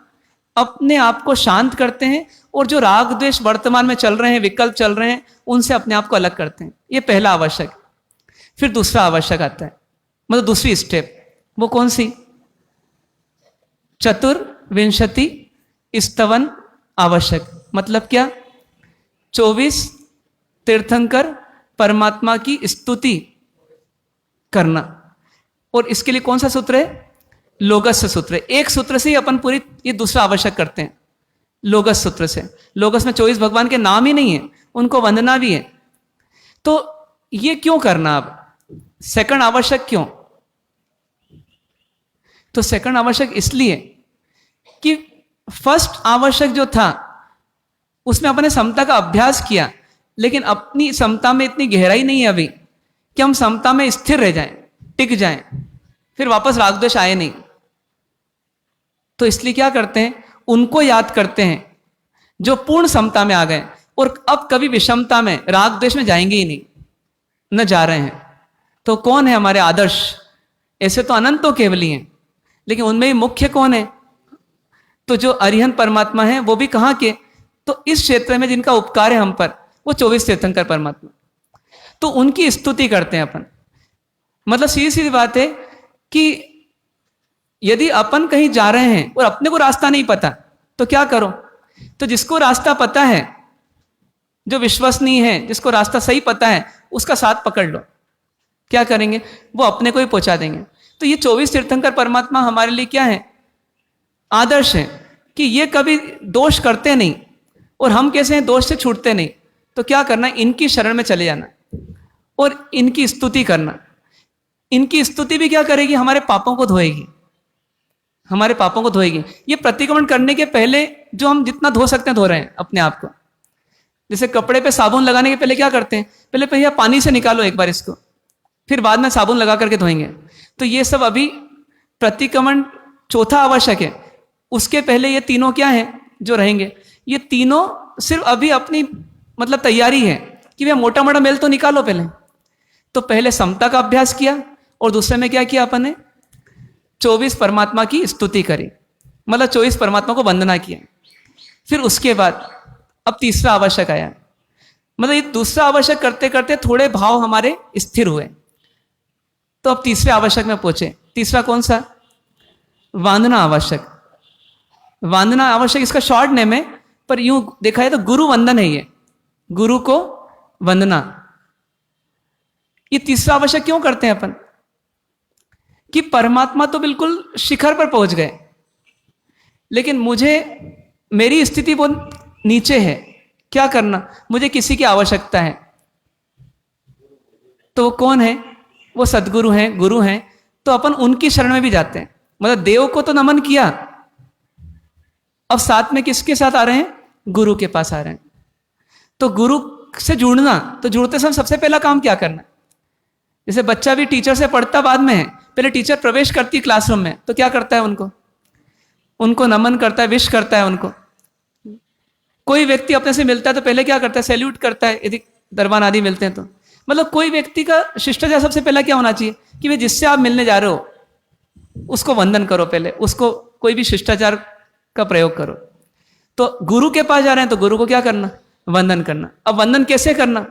अपने आप को शांत करते हैं और जो राग द्वेष वर्तमान में चल रहे हैं, विकल्प चल रहे हैं, उनसे अपने आप को अलग करते हैं। ये पहला आवश्यक। फिर दूसरा आवश्यक आता है, मतलब दूसरी स्टेप, वो कौन सी? चतुर्विंशति स्तवन आवश्यक। मतलब क्या? 24 तीर्थंकर परमात्मा की स्तुति करना। और इसके लिए कौन सा सूत्र है? लोगस सूत्र है। एक सूत्र से ही अपन पूरी ये दूसरा आवश्यक करते हैं, लोगस सूत्र से। लोगस में 24 भगवान के नाम ही नहीं है, उनको वंदना भी है। तो ये क्यों करना? अब सेकंड आवश्यक क्यों? तो सेकंड आवश्यक इसलिए कि फर्स्ट आवश्यक जो था उसमें अपने समता का अभ्यास किया, लेकिन अपनी समता में इतनी गहराई नहीं है अभी कि हम समता में स्थिर रह जाएं, टिक जाएं, फिर वापस राग द्वेष आए नहीं। तो इसलिए क्या करते हैं? उनको याद करते हैं जो पूर्ण समता में आ गए और अब कभी विषमता में, राग द्वेष में जाएंगे ही नहीं, न जा रहे हैं। तो कौन है हमारे आदर्श? ऐसे तो अनंतों केवली हैं, लेकिन उनमें ही मुख्य कौन है? तो जो अरिहंत परमात्मा है, वो भी कहाँ के? तो इस क्षेत्र में जिनका उपकार है हम पर, वो 24 तीर्थंकर परमात्मा। तो उनकी स्तुति करते हैं अपन। मतलब सीधी सीधी बात है कि यदि अपन कहीं जा रहे हैं और अपने को रास्ता नहीं पता तो क्या करो? तो जिसको रास्ता पता है, जो विश्वसनीय है, जिसको रास्ता सही पता है, उसका साथ पकड़ लो। क्या करेंगे? वो अपने को ही पहुंचा देंगे। तो ये 24 तीर्थंकर परमात्मा हमारे लिए क्या है? आदर्श है कि ये कभी दोष करते नहीं और हम कैसे हैं? दोष से छूटते नहीं। तो क्या करना? इनकी शरण में चले जाना और इनकी स्तुति करना। इनकी स्तुति भी क्या करेगी? हमारे पापों को धोएगी, हमारे पापों को धोएगी। ये प्रतिक्रमण करने के पहले जो हम जितना धो सकते हैं धो रहे हैं अपने आप को। जैसे कपड़े पे साबुन लगाने के पहले क्या करते हैं? पहले भैया पानी से निकालो एक बार इसको, फिर बाद में साबुन लगा करके धोएंगे। तो ये सब अभी प्रतिक्रमण चौथा आवश्यक है। उसके पहले ये तीनों क्या है जो रहेंगे? ये तीनों सिर्फ अभी अपनी मतलब तैयारी है कि भैया मोटा मोटा मेल तो निकालो पहले। तो पहले समता का अभ्यास किया और दूसरे में क्या किया अपन ने? 24 परमात्मा की स्तुति करी, मतलब 24 परमात्मा को वंदना किया। फिर उसके बाद अब तीसरा आवश्यक आया। मतलब ये दूसरा आवश्यक करते करते थोड़े भाव हमारे स्थिर हुए, तो अब तीसरे आवश्यक में पहुंचे। तीसरा कौन सा? वंदना आवश्यक। वंदना आवश्यक इसका शॉर्ट नेम है, पर यूं देखा है तो गुरु वंदन है। ये गुरु को वंदना। ये तीसरा आवश्यक क्यों करते हैं अपन? कि परमात्मा तो बिल्कुल शिखर पर पहुंच गए, लेकिन मुझे, मेरी स्थिति बहुत नीचे है। क्या करना? मुझे किसी की आवश्यकता है। तो वो कौन है? वो सदगुरु हैं, गुरु हैं। तो अपन उनकी शरण में भी जाते हैं। मतलब देव को तो नमन किया, अब साथ में किसके साथ आ रहे हैं? गुरु के पास आ रहे हैं। तो गुरु से जुड़ना, तो जुड़ते समय सबसे पहला काम क्या करना? जैसे बच्चा भी टीचर से पढ़ता बाद में है, पहले टीचर प्रवेश करती है क्लासरूम में, तो क्या करता है? उनको नमन करता है, विश करता है उनको। कोई व्यक्ति अपने से मिलता है तो पहले क्या करता है? सैल्यूट करता है, यदि दरबान आदि मिलते हैं तो। मतलब कोई व्यक्ति का शिष्टाचार सबसे पहला क्या होना चाहिए? कि वे जिससे आप मिलने जा रहे हो उसको वंदन करो, पहले उसको कोई भी शिष्टाचार का प्रयोग करो। तो गुरु के पास जा रहे हैं तो गुरु को क्या करना? वंदन करना। अब वंदन कैसे करना?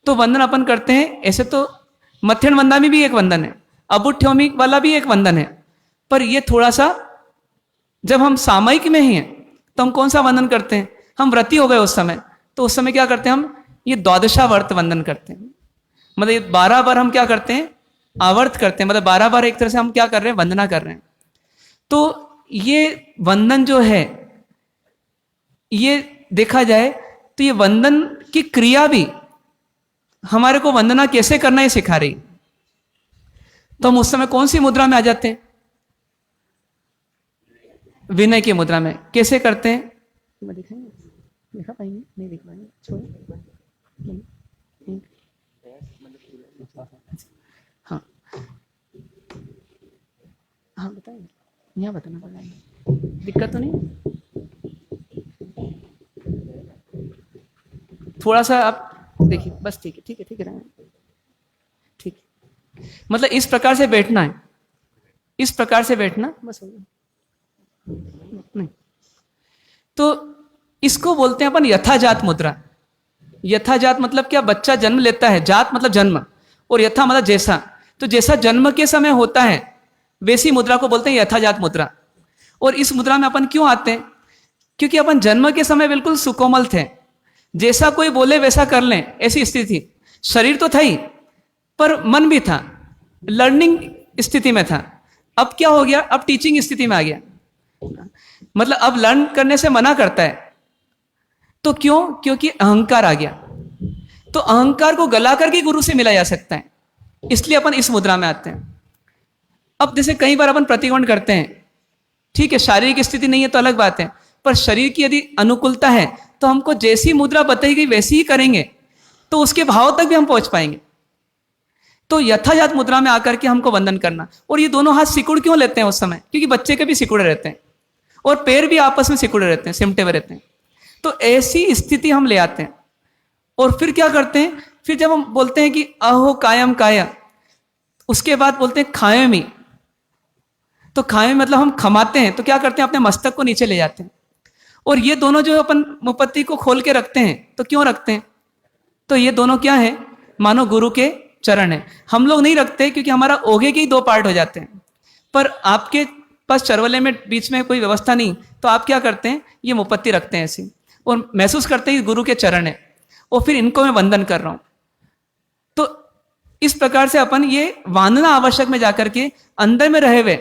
तो वंदन अपन करते हैं ऐसे, तो मध्यन वंदना भी एक वंदन है, अबुठ्योमी वाला भी एक वंदन है। पर ये थोड़ा सा जब हम सामयिक में ही हैं तो हम कौन सा वंदन करते हैं? हम व्रती हो गए उस समय, तो उस समय क्या करते हैं? हम ये द्वादशावर्त वंदन करते हैं। मतलब ये 12 बार हम क्या करते हैं? आवर्त करते हैं। मतलब 12 बार एक तरह से हम क्या कर रहे हैं? वंदना कर रहे हैं। तो ये वंदन जो है, ये देखा जाए तो ये वंदन की क्रिया भी हमारे को वंदना कैसे करना है सिखा रही। तो हम उस समय कौन सी मुद्रा में आ जाते हैं? विनय की मुद्रा में कैसे करते हैं, मैं दिखाएंगे, दिखा पाएंगे नहीं दिख पाएंगे, छोड़ो। हाँ हाँ बताइए, यहाँ बताना पड़ेगा, दिक्कत तो नहीं, थोड़ा सा आप देखिए बस, ठीक है ठीक है ठीक है ठीक है। मतलब इस प्रकार से बैठना है, इस प्रकार से बैठना बस हो गया। नहीं तो इसको बोलते हैं अपन यथाजात मुद्रा। यथाजात मतलब क्या, बच्चा जन्म लेता है, जात मतलब जन्म और यथा मतलब जैसा, तो जैसा जन्म के समय होता है वैसी मुद्रा को बोलते हैं यथाजात मुद्रा। और इस मुद्रा में अपन क्यों आते हैं, क्योंकि अपन जन्म के समय बिल्कुल सुकोमल थे, जैसा कोई बोले वैसा कर लें ऐसी स्थिति थी। शरीर तो था ही पर मन भी था, लर्निंग स्थिति में था। अब क्या हो गया, अब टीचिंग स्थिति में आ गया, मतलब अब लर्न करने से मना करता है। तो क्यों, क्योंकि अहंकार आ गया। तो अहंकार को गला करके गुरु से मिला जा सकता है, इसलिए अपन इस मुद्रा में आते हैं। अब जैसे कई बार अपन प्रतिक्रमण करते हैं, ठीक है शारीरिक स्थिति नहीं है तो अलग बात है, पर शरीर की यदि अनुकूलता है तो हमको जैसी मुद्रा बताई गई वैसी ही करेंगे तो उसके भाव तक भी हम पहुंच पाएंगे। तो यथाजात मुद्रा में आकर के हमको वंदन करना। और ये दोनों हाथ सिकुड़ क्यों लेते हैं उस समय, क्योंकि बच्चे के भी सिकुड़े रहते हैं और पैर भी आपस में सिकुड़े रहते हैं, सिमटे हुए रहते हैं। तो ऐसी स्थिति हम ले आते हैं। और फिर क्या करते हैं, फिर जब हम बोलते हैं कि अहो कायम काया, उसके बाद बोलते हैं खायमी। तो खायमी मतलब हम खमाते हैं, तो क्या करते हैं अपने मस्तक को नीचे ले जाते हैं। और ये दोनों जो अपन मुपत्ति को खोल के रखते हैं, तो क्यों रखते हैं, तो ये दोनों क्या है, मानो गुरु के चरण है। हम लोग नहीं रखते क्योंकि हमारा ओघे के ही दो पार्ट हो जाते हैं, पर आपके पास चरवले में बीच में कोई व्यवस्था नहीं, तो आप क्या करते हैं, ये मुपत्ति रखते हैं ऐसी और महसूस करते हैं गुरु के चरण है और फिर इनको मैं वंदन कर रहा हूं। तो इस प्रकार से अपन ये वांदना आवश्यक में जाकर के अंदर में रहे हुए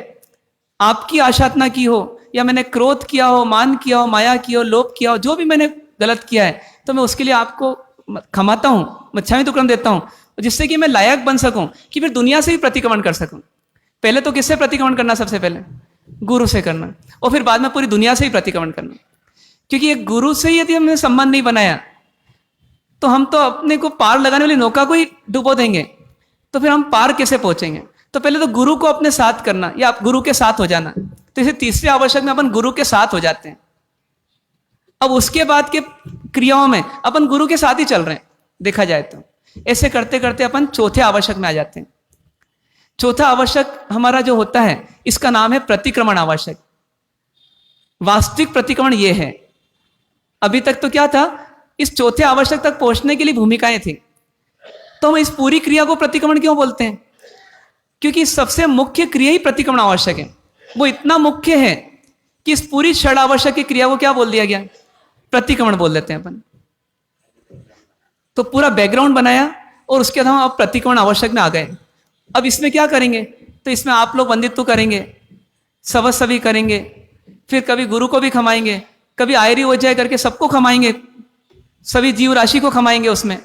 आपकी आशातना की हो, या मैंने क्रोध किया हो, मान किया हो, माया किया हो, लोभ किया हो, जो भी मैंने गलत किया है, तो मैं उसके लिए आपको क्षमाता हूं, मच्छामी दुक्कड़म देता हूं, जिससे कि मैं लायक बन सकूं कि फिर दुनिया से भी प्रतिक्रमण कर सकूं। पहले तो किससे प्रतिक्रमण करना, सबसे पहले गुरु से करना, और फिर बाद में पूरी दुनिया से ही प्रतिक्रमण करना। क्योंकि एक गुरु से ही यदि हमने संबंध नहीं बनाया तो हम तो अपने को पार लगाने वाली नौका को ही डुबो देंगे, तो फिर हम पार कैसे पहुंचेंगे। तो पहले तो गुरु को अपने साथ करना, या आप गुरु के साथ हो जाना। तो इसे तीसरे आवश्यक में अपन गुरु के साथ हो जाते हैं। अब उसके बाद के क्रियाओं में अपन गुरु के साथ ही चल रहे हैं, देखा जाए तो ऐसे करते करते अपन चौथे आवश्यक में आ जाते हैं। चौथा आवश्यक हमारा जो होता है, इसका नाम है प्रतिक्रमण आवश्यक। वास्तविक प्रतिक्रमण ये है। अभी तक तो क्या था, इस चौथे आवश्यक तक पहुंचने के लिए भूमिकाएं थी। तो हम इस पूरी क्रिया को प्रतिक्रमण क्यों बोलते हैं, क्योंकि सबसे मुख्य क्रिया ही प्रतिक्रमण आवश्यक है। वो इतना मुख्य है कि इस पूरी षड आवश्यक की क्रिया को क्या बोल दिया गया, प्रतिक्रमण बोल देते हैं अपन। तो पूरा बैकग्राउंड बनाया और उसके बाद हम अब प्रतिक्रमण आवश्यक में आ गए। अब इसमें क्या करेंगे, तो इसमें आप लोग वंदित्व करेंगे, सबद सभी करेंगे, फिर कभी गुरु को भी खमाएंगे, कभी आयरी हो जाए करके सबको खमाएंगे, सभी जीव राशि को खमाएंगे। उसमें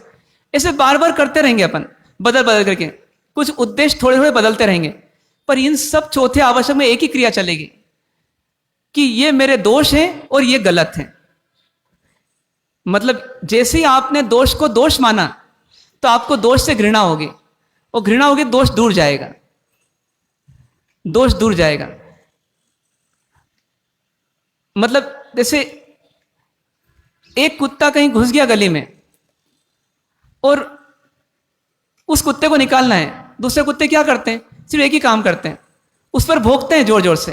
ऐसे बार बार करते रहेंगे अपन, बदल बदल करके, कुछ उद्देश्य थोड़े थोड़े बदलते रहेंगे। पर इन सब चौथे आवश्यक में एक ही क्रिया चलेगी कि ये मेरे दोष हैं और ये गलत है। मतलब जैसे ही आपने दोष को दोष माना तो आपको दोष से घृणा होगी, और घृणा होगी दोष दूर जाएगा, दोष दूर जाएगा। मतलब जैसे एक कुत्ता कहीं घुस गया गली में और उस कुत्ते को निकालना है, दूसरे कुत्ते क्या करते हैं, सिर्फ एक ही काम करते हैं, उस पर भौंकते हैं जोर जोर से।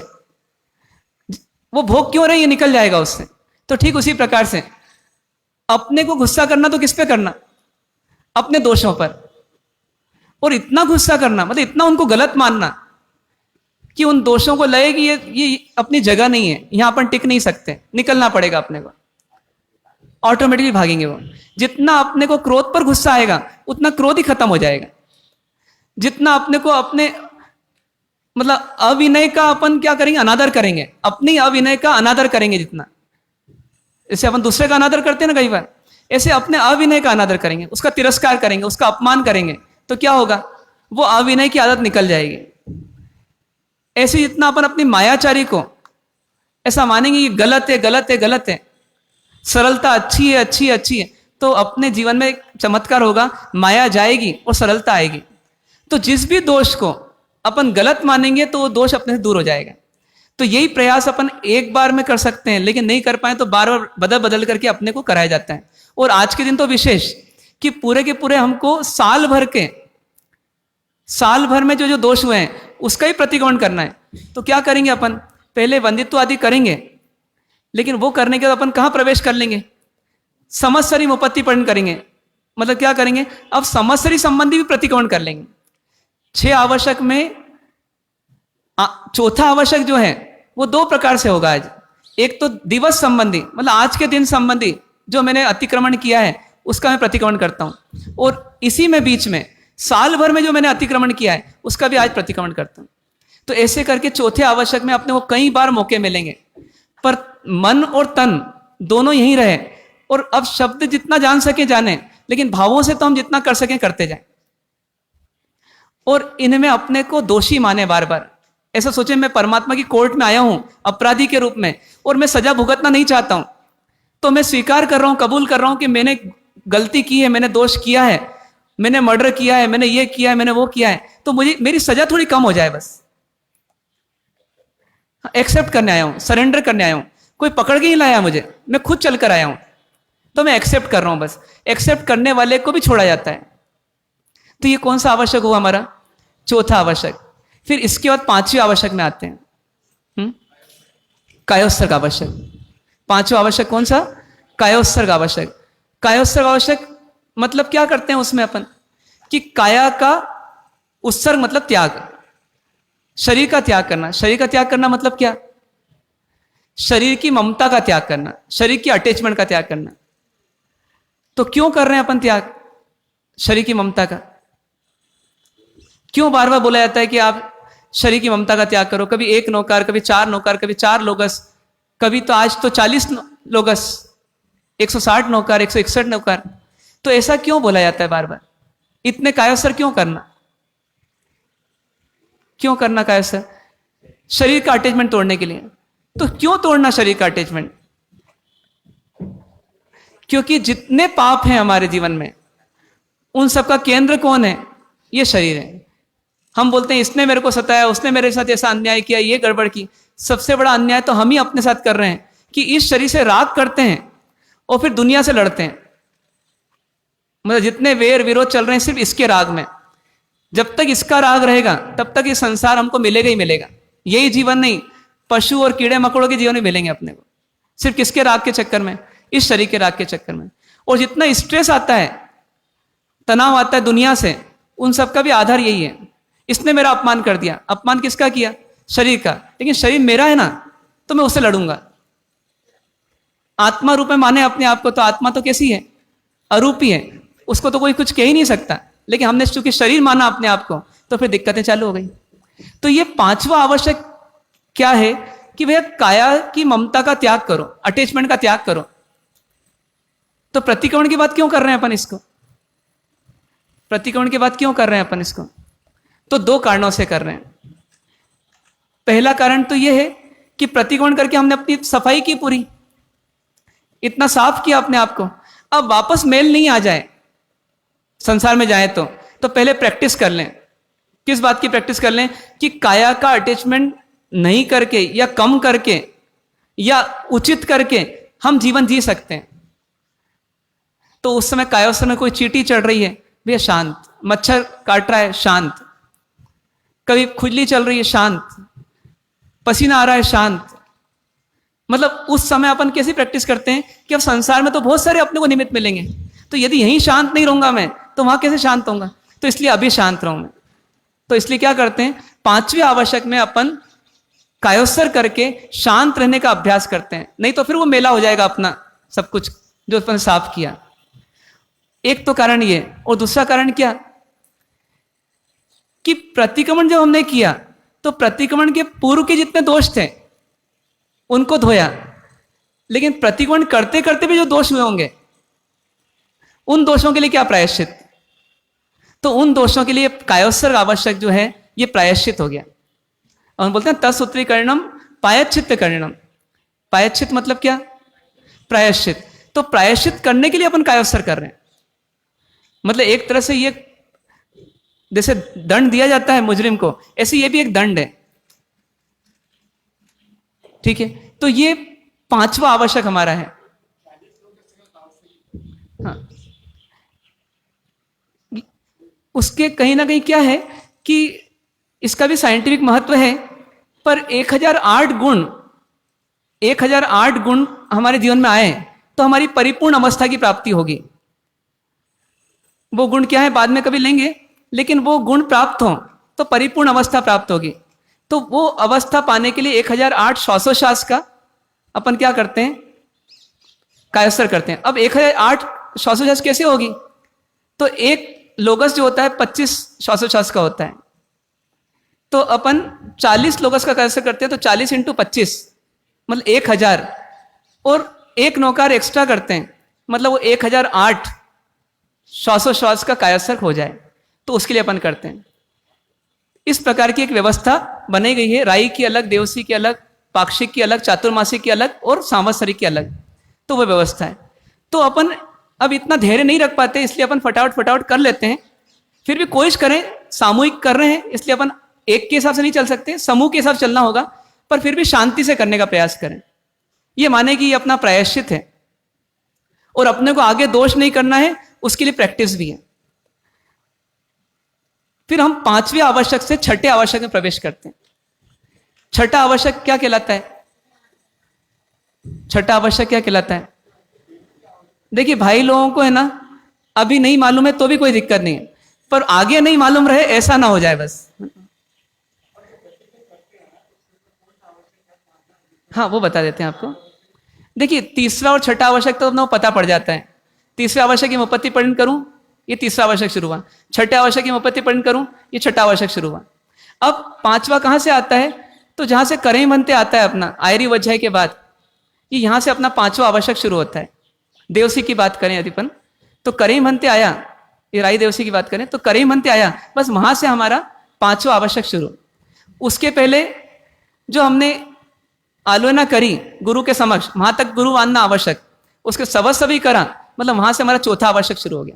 वो भौंक क्यों रहे, ये निकल जाएगा उससे। तो ठीक उसी प्रकार से अपने को गुस्सा करना तो किस पे करना, अपने दोषों पर। और इतना गुस्सा करना मतलब इतना उनको गलत मानना कि उन दोषों को लगे कि ये अपनी जगह नहीं है, यहां अपन टिक नहीं सकते, निकलना पड़ेगा अपने को, ऑटोमेटिकली भागेंगे वो। जितना अपने को क्रोध पर गुस्सा आएगा उतना क्रोध ही खत्म हो जाएगा। जितना अपने को अपने मतलब अविनय का अपन क्या करेंगे, अनादर करेंगे, अपनी अविनय का अनादर करेंगे। जितना जैसे अपन दूसरे का अनादर करते हैं ना कई बार, ऐसे अपने अविनय का अनादर करेंगे, उसका तिरस्कार करेंगे, उसका अपमान करेंगे, तो क्या होगा, वो अविनय की आदत निकल जाएगी। ऐसे जितना अपन अपनी मायाचारी को ऐसा मानेंगे ये गलत है, गलत है, गलत है, सरलता अच्छी है, अच्छी है, अच्छी है, तो अपने जीवन में एक चमत्कार होगा, माया जाएगी और सरलता आएगी। तो जिस भी दोष को अपन गलत मानेंगे तो वो दोष अपने से दूर हो जाएगा। तो यही प्रयास अपन एक बार में कर सकते हैं, लेकिन नहीं कर पाए तो बार बार बदल बदल करके अपने को कराया जाता है। और आज के दिन तो विशेष कि पूरे के पूरे हमको साल भर में जो जो दोष हुए हैं उसका ही प्रतिक्रमण करना है। तो क्या करेंगे अपन, पहले वंदित्व आदि करेंगे, लेकिन वो करने के बाद अपन कहाँ प्रवेश कर लेंगे, समस्तरी मुपत्तिपठन करेंगे। मतलब क्या करेंगे, अब समस्तरी संबंधी भी प्रतिक्रमण कर लेंगे। 6 आवश्यक में चौथा आवश्यक जो है वो 2 प्रकार से होगा आज। एक तो दिवस संबंधी, मतलब आज के दिन संबंधी जो मैंने अतिक्रमण किया है उसका मैं प्रतिक्रमण करता हूं, और इसी में बीच में साल भर में जो मैंने अतिक्रमण किया है उसका भी आज प्रतिक्रमण करता हूं। तो ऐसे करके चौथे आवश्यक में अपने को कई बार मौके मिलेंगे, पर मन और तन दोनों यहीं रहे। और अब शब्द जितना जान सके जाने, लेकिन भावों से तो हम जितना कर सकें करते जाएं। और इनमें अपने को दोषी माने बार बार। ऐसा सोचे मैं परमात्मा की कोर्ट में आया हूं अपराधी के रूप में, और मैं सजा भुगतना नहीं चाहता हूं, तो मैं स्वीकार कर रहा हूं, कबूल कर रहा हूं कि मैंने गलती की है, मैंने दोष किया है, मैंने मर्डर किया है, मैंने ये किया है, मैंने वो किया है, तो मुझे मेरी सजा थोड़ी कम हो जाए, बस एक्सेप्ट करने आया हूं, सरेंडर करने आया हूं। कोई पकड़ के नहीं लाया मुझे, मैं खुद चलकर आया हूं, तो मैं एक्सेप्ट कर रहा हूं। बस एक्सेप्ट करने वाले को भी छोड़ा जाता है। तो ये कौन सा आवश्यक हुआ हमारा, चौथा आवश्यक। फिर इसके बाद 5वें आवश्यक में आते हैं, कायोत्सर्ग आवश्यक। 5वां आवश्यक कौन सा, कायोत्सर्ग आवश्यक। कायोत्सर्ग आवश्यक मतलब क्या करते हैं उसमें अपन, कि काया का उत्सर्ग मतलब त्याग, शरीर का त्याग करना। शरीर का त्याग करना मतलब क्या, शरीर की ममता का त्याग करना, शरीर की अटैचमेंट का त्याग करना। तो क्यों कर रहे हैं अपन त्याग शरीर की ममता का, क्यों बार बार बोला जाता है कि आप शरीर की ममता का त्याग करो। कभी 1 नौकार, कभी 4 नौकार, कभी 4 लोगस, कभी तो आज तो 40 लोगस, 160 नौकार, 161 नौकार। तो ऐसा क्यों बोला जाता है बार बार, इतने कायोत्सर्ग क्यों करना, क्यों करना कायोत्सर्ग, शरीर का अटैचमेंट तोड़ने के लिए। तो क्यों तोड़ना शरीर का अटैचमेंट, क्योंकि जितने पाप हैं हमारे जीवन में उन सबका केंद्र कौन है, ये शरीर है। हम बोलते हैं इसने मेरे को सताया, उसने मेरे साथ ऐसा अन्याय किया, ये गड़बड़ की। सबसे बड़ा अन्याय तो हम ही अपने साथ कर रहे हैं कि इस शरीर से राग करते हैं और फिर दुनिया से लड़ते हैं। मतलब जितने वेर विरोध चल रहे हैं सिर्फ इसके राग में। जब तक इसका राग रहेगा तब तक ये संसार हमको मिलेगा ही मिलेगा। यही जीवन नहीं, पशु और कीड़े मकोड़ों के जीवन में मिलेंगे अपने को, सिर्फ किसके राग के चक्कर में, इस शरीर के राग के चक्कर में। और जितना स्ट्रेस आता है, तनाव आता है दुनिया से, उन सब का भी आधार यही है। इसने मेरा अपमान कर दिया, अपमान किसका किया, शरीर का। लेकिन शरीर मेरा है ना, तो मैं उससे लड़ूंगा। आत्मा रूप में माने अपने आप को, तो आत्मा तो कैसी है, अरूपी है, उसको तो कोई कुछ कह ही नहीं सकता। लेकिन हमने चूंकि शरीर माना अपने आप को, तो फिर दिक्कतें चालू हो गई। तो ये 5वां आवश्यक क्या है कि भैया काया की ममता का त्याग करो, अटैचमेंट का त्याग करो। तो प्रतिक्रमण की बात क्यों कर रहे हैं अपन इसको, प्रतिक्रमण की बात क्यों कर रहे हैं अपन इसको, तो 2 कारणों से कर रहे हैं। पहला कारण तो यह है कि प्रतिक्रमण करके हमने अपनी सफाई की पूरी, इतना साफ किया अपने आप को, अब वापस मेल नहीं आ जाए संसार में जाए तो पहले प्रैक्टिस कर लें। किस बात की प्रैक्टिस कर लें, कि काया का अटैचमेंट नहीं करके या कम करके या उचित करके हम जीवन जी सकते हैं। तो उस समय कायोत्सर्ग में कोई चींटी चढ़ रही है, भैया शांत, मच्छर काट रहा है शांत, कभी खुजली चल रही है शांत, पसीना आ रहा है शांत। मतलब उस समय अपन कैसी प्रैक्टिस करते हैं कि अब संसार में तो बहुत सारे अपने को निमित्त मिलेंगे, तो यदि यहीं शांत नहीं रहूंगा मैं तो वहां कैसे शांत होऊंगा, तो इसलिए अभी शांत रहूं मैं। तो इसलिए क्या करते हैं, 5वें आवश्यक में अपन कायोत्सर्ग करके शांत रहने का अभ्यास करते हैं, नहीं तो फिर वो मेला हो जाएगा अपना सब कुछ जो अपन साफ किया। एक तो कारण ये, और दूसरा कारण क्या कि प्रतिक्रमण जब हमने किया तो प्रतिक्रमण के पूर्व के जितने दोष थे उनको धोया, लेकिन प्रतिक्रमण करते करते भी जो दोष हुए होंगे उन दोषों के लिए क्या प्रायश्चित, तो उन दोषों के लिए कायोत्सर्ग आवश्यक जो है ये प्रायश्चित हो गया। और हम बोलते हैं तत्सूत्रीकरणम पायच्छित्त करणम, प्रायश्चित मतलब क्या? प्रायश्चित। तो प्रायश्चित करने के लिए अपन कायोत्सर्ग कर रहे हैं। मतलब एक तरह से ये जैसे दंड दिया जाता है मुजरिम को, ऐसे ये भी एक दंड है। ठीक है, तो ये पांचवा आवश्यक हमारा है। हाँ, उसके कहीं ना कहीं क्या है कि इसका भी साइंटिफिक महत्व है, पर 1008 गुण हमारे जीवन में आए तो हमारी परिपूर्ण अवस्था की प्राप्ति होगी। वो गुण क्या है बाद में कभी लेंगे, लेकिन वो गुण प्राप्त हो तो परिपूर्ण अवस्था प्राप्त होगी। तो वो अवस्था पाने के लिए 1008 श्वासोच्छ्वास का अपन क्या करते हैं? कायोत्सर्ग करते हैं। अब 1008 श्वासोच्छ्वास कैसे होगी? तो एक लोगस जो होता है 25 श्वासोच्छ्वास का होता है, तो अपन 40 लोगस का कायोत्सर्ग करते हैं, तो 40 इंटू 25 मतलब 1000, और एक नौकार एक्स्ट्रा करते हैं, मतलब वो 1008 श्वासोच्छ्वास का कायोत्सर्ग हो जाए, तो उसके लिए अपन करते हैं। इस प्रकार की एक व्यवस्था बनाई गई है। राई की अलग, देवसी की अलग, पाक्षिक की अलग, चातुर्मासिक की अलग और सांवत्सरिक की अलग, तो वह व्यवस्था है। तो अपन अब इतना धैर्य नहीं रख पाते, इसलिए अपन फटाफट कर लेते हैं। फिर भी कोशिश करें, सामूहिक कर रहे हैं इसलिए अपन एक के हिसाब से नहीं चल सकते, समूह के हिसाब से चलना होगा, पर फिर भी शांति से करने का प्रयास करें। ये माने कि ये अपना प्रायश्चित है और अपने को आगे दोष नहीं करना है, उसके लिए प्रैक्टिस भी है। फिर हम पांचवें आवश्यक से छठे आवश्यक में प्रवेश करते हैं। छठा आवश्यक क्या कहलाता है? छठा आवश्यक क्या कहलाता है? देखिए भाई लोगों को है ना, अभी नहीं मालूम है तो भी कोई दिक्कत नहीं है, पर आगे नहीं मालूम रहे ऐसा ना हो जाए बस। हाँ, वो बता देते हैं आपको। देखिए तीसरा और छठा आवश्यक तो अपना पता पड़ जाता है। तीसरे आवश्यक की उपपत्ति परिण करूं, ये तीसरा आवश्यक शुरू हुआ। छठे आवश्यक की उपपत्ति परिण करूं, ये छठा आवश्यक शुरू हुआ। अब पांचवा कहां से आता है? तो जहां से करें बनते आता है अपना आयरी वज्जाय के बाद, ये यहां से अपना पांचवा आवश्यक शुरू होता है। देवसी की बात करें यदि अपन, तो करें बनते आया, ये राई देवसी की बात करें तो करें बनते आया, बस वहां से हमारा पांचवा आवश्यक शुरू। उसके पहले जो हमने आलोचना करी गुरु के समक्ष, वहां तक गुरु मानना आवश्यक, उसके सबस भी करा, मतलब वहां से हमारा चौथा आवश्यक शुरू हो गया।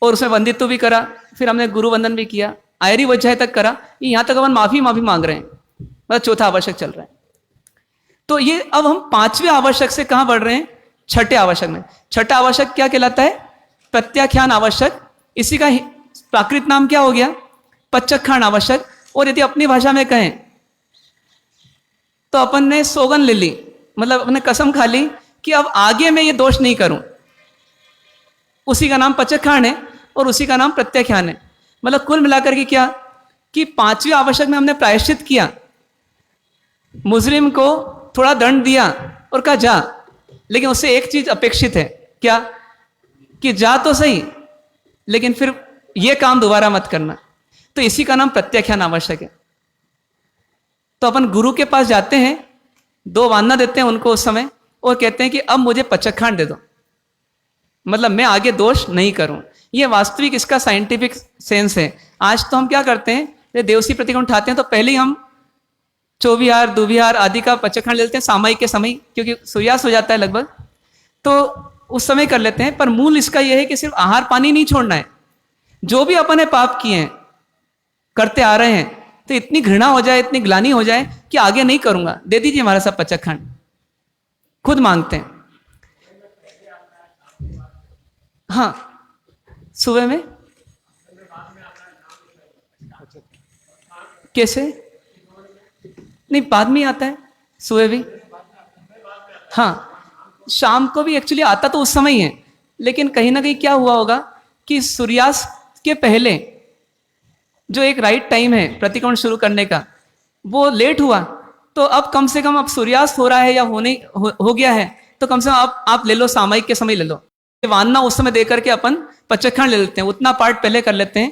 और उसमें वंदित्व भी करा, फिर हमने गुरु वंदन भी किया, आयरी वज्जाय तक करा, यहां तक अपन माफी मांग रहे हैं, मतलब चौथा आवश्यक चल रहा है। तो ये अब हम पांचवें आवश्यक से कहां बढ़ रहे हैं? छठे आवश्यक में। छठा आवश्यक क्या कहलाता है? प्रत्याख्यान आवश्यक। इसी का प्राकृत नाम क्या हो गया? पच्चखान आवश्यक। और यदि अपनी भाषा में कहें तो अपन ने सौगन ले ली, मतलब अपने कसम खा ली कि अब आगे मैं ये दोष नहीं करूं। उसी का नाम पच्चखान है और उसी का नाम प्रत्याख्यान है। मतलब कुल मिलाकर के क्या कि पांचवें आवश्यक में हमने प्रायश्चित किया, मुजरिम को थोड़ा दंड दिया और कहा जा, लेकिन उससे एक चीज अपेक्षित है, क्या? कि जा तो सही, लेकिन फिर यह काम दोबारा मत करना। तो इसी का नाम प्रत्याख्यान आवश्यक है। तो अपन गुरु के पास जाते हैं, 2 वान्ना देते हैं उनको उस समय, और कहते हैं कि अब मुझे पच्चखान दे दो, मतलब मैं आगे दोष नहीं करूं। ये वास्तविक इसका साइंटिफिक सेंस है। आज तो हम क्या करते हैं, देवसी प्रतिक्रमण उठाते हैं तो पहले ही हम चौविहार, दुविहार आदि का पच्चखान ले लेते हैं सामयिक के समय, क्योंकि सूर्यास्त हो जाता है लगभग, तो उस समय कर लेते हैं। पर मूल इसका यह है कि सिर्फ आहार पानी नहीं छोड़ना है, जो भी अपन ने पाप किए हैं, करते आ रहे हैं, तो इतनी घृणा हो जाए, इतनी ग्लानि हो जाए कि आगे नहीं करूंगा, दे दीजिए हमारा सब पच्चखान। खुद मांगते हैं। हाँ, सुबह में कैसे? नहीं, बाद में आता है, सुबह भी। हाँ, शाम को भी एक्चुअली आता तो उस समय ही है, लेकिन कहीं ना कहीं क्या हुआ होगा कि सूर्यास्त के पहले जो एक राइट टाइम है प्रतिक्रमण शुरू करने का, वो लेट हुआ। तो अब कम से कम अब सूर्यास्त हो रहा है या हो गया है, तो कम से कम आप ले लो, सामयिक के समय ले लो, वान्ना उस समय देकर के अपन पच्चखान ले लेते हैं, उतना पार्ट पहले कर लेते हैं।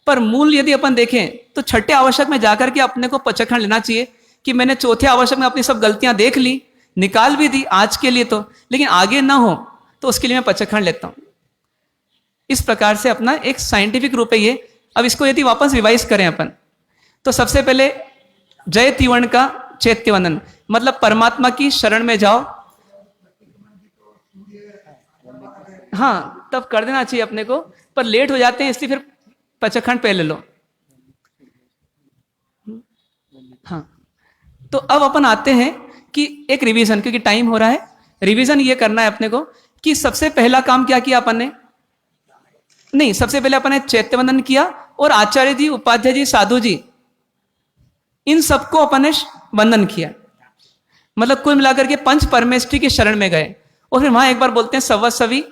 पर मूल यदि अपन देखें तो छठे आवश्यक में जाकर के अपने को पच्चखान लेना चाहिए कि मैंने चौथे आवश्यक में अपनी सब गलतियां देख ली, निकाल भी दी आज के लिए तो, लेकिन आगे ना हो तो उसके लिए मैं पच्चखान लेता हूं। इस प्रकार से अपना एक साइंटिफिक रूप है ये। अब इसको यदि वापस रिवाइज करें अपन, तो सबसे पहले जय तिवर्ण का चैत्य वंदन, मतलब परमात्मा की शरण में जाओ। हाँ, तब कर देना चाहिए अपने को, पर लेट हो जाते हैं इसलिए फिर पचखंड पहले लो। हाँ, तो अब अपन आते हैं कि एक रिवीजन, क्योंकि टाइम हो रहा है, रिवीजन ये करना है अपने को कि सबसे पहला काम क्या किया अपन ने? नहीं, सबसे पहले अपन ने चैत्य वंदन किया और आचार्य जी, उपाध्याय जी, साधु जी, इन सबको अपन ने वंदन किया। मतलब कुल मिलाकर के पंच परमेष्ठी की शरण में गए। और फिर वहां एक बार बोलते हैं सवस्वी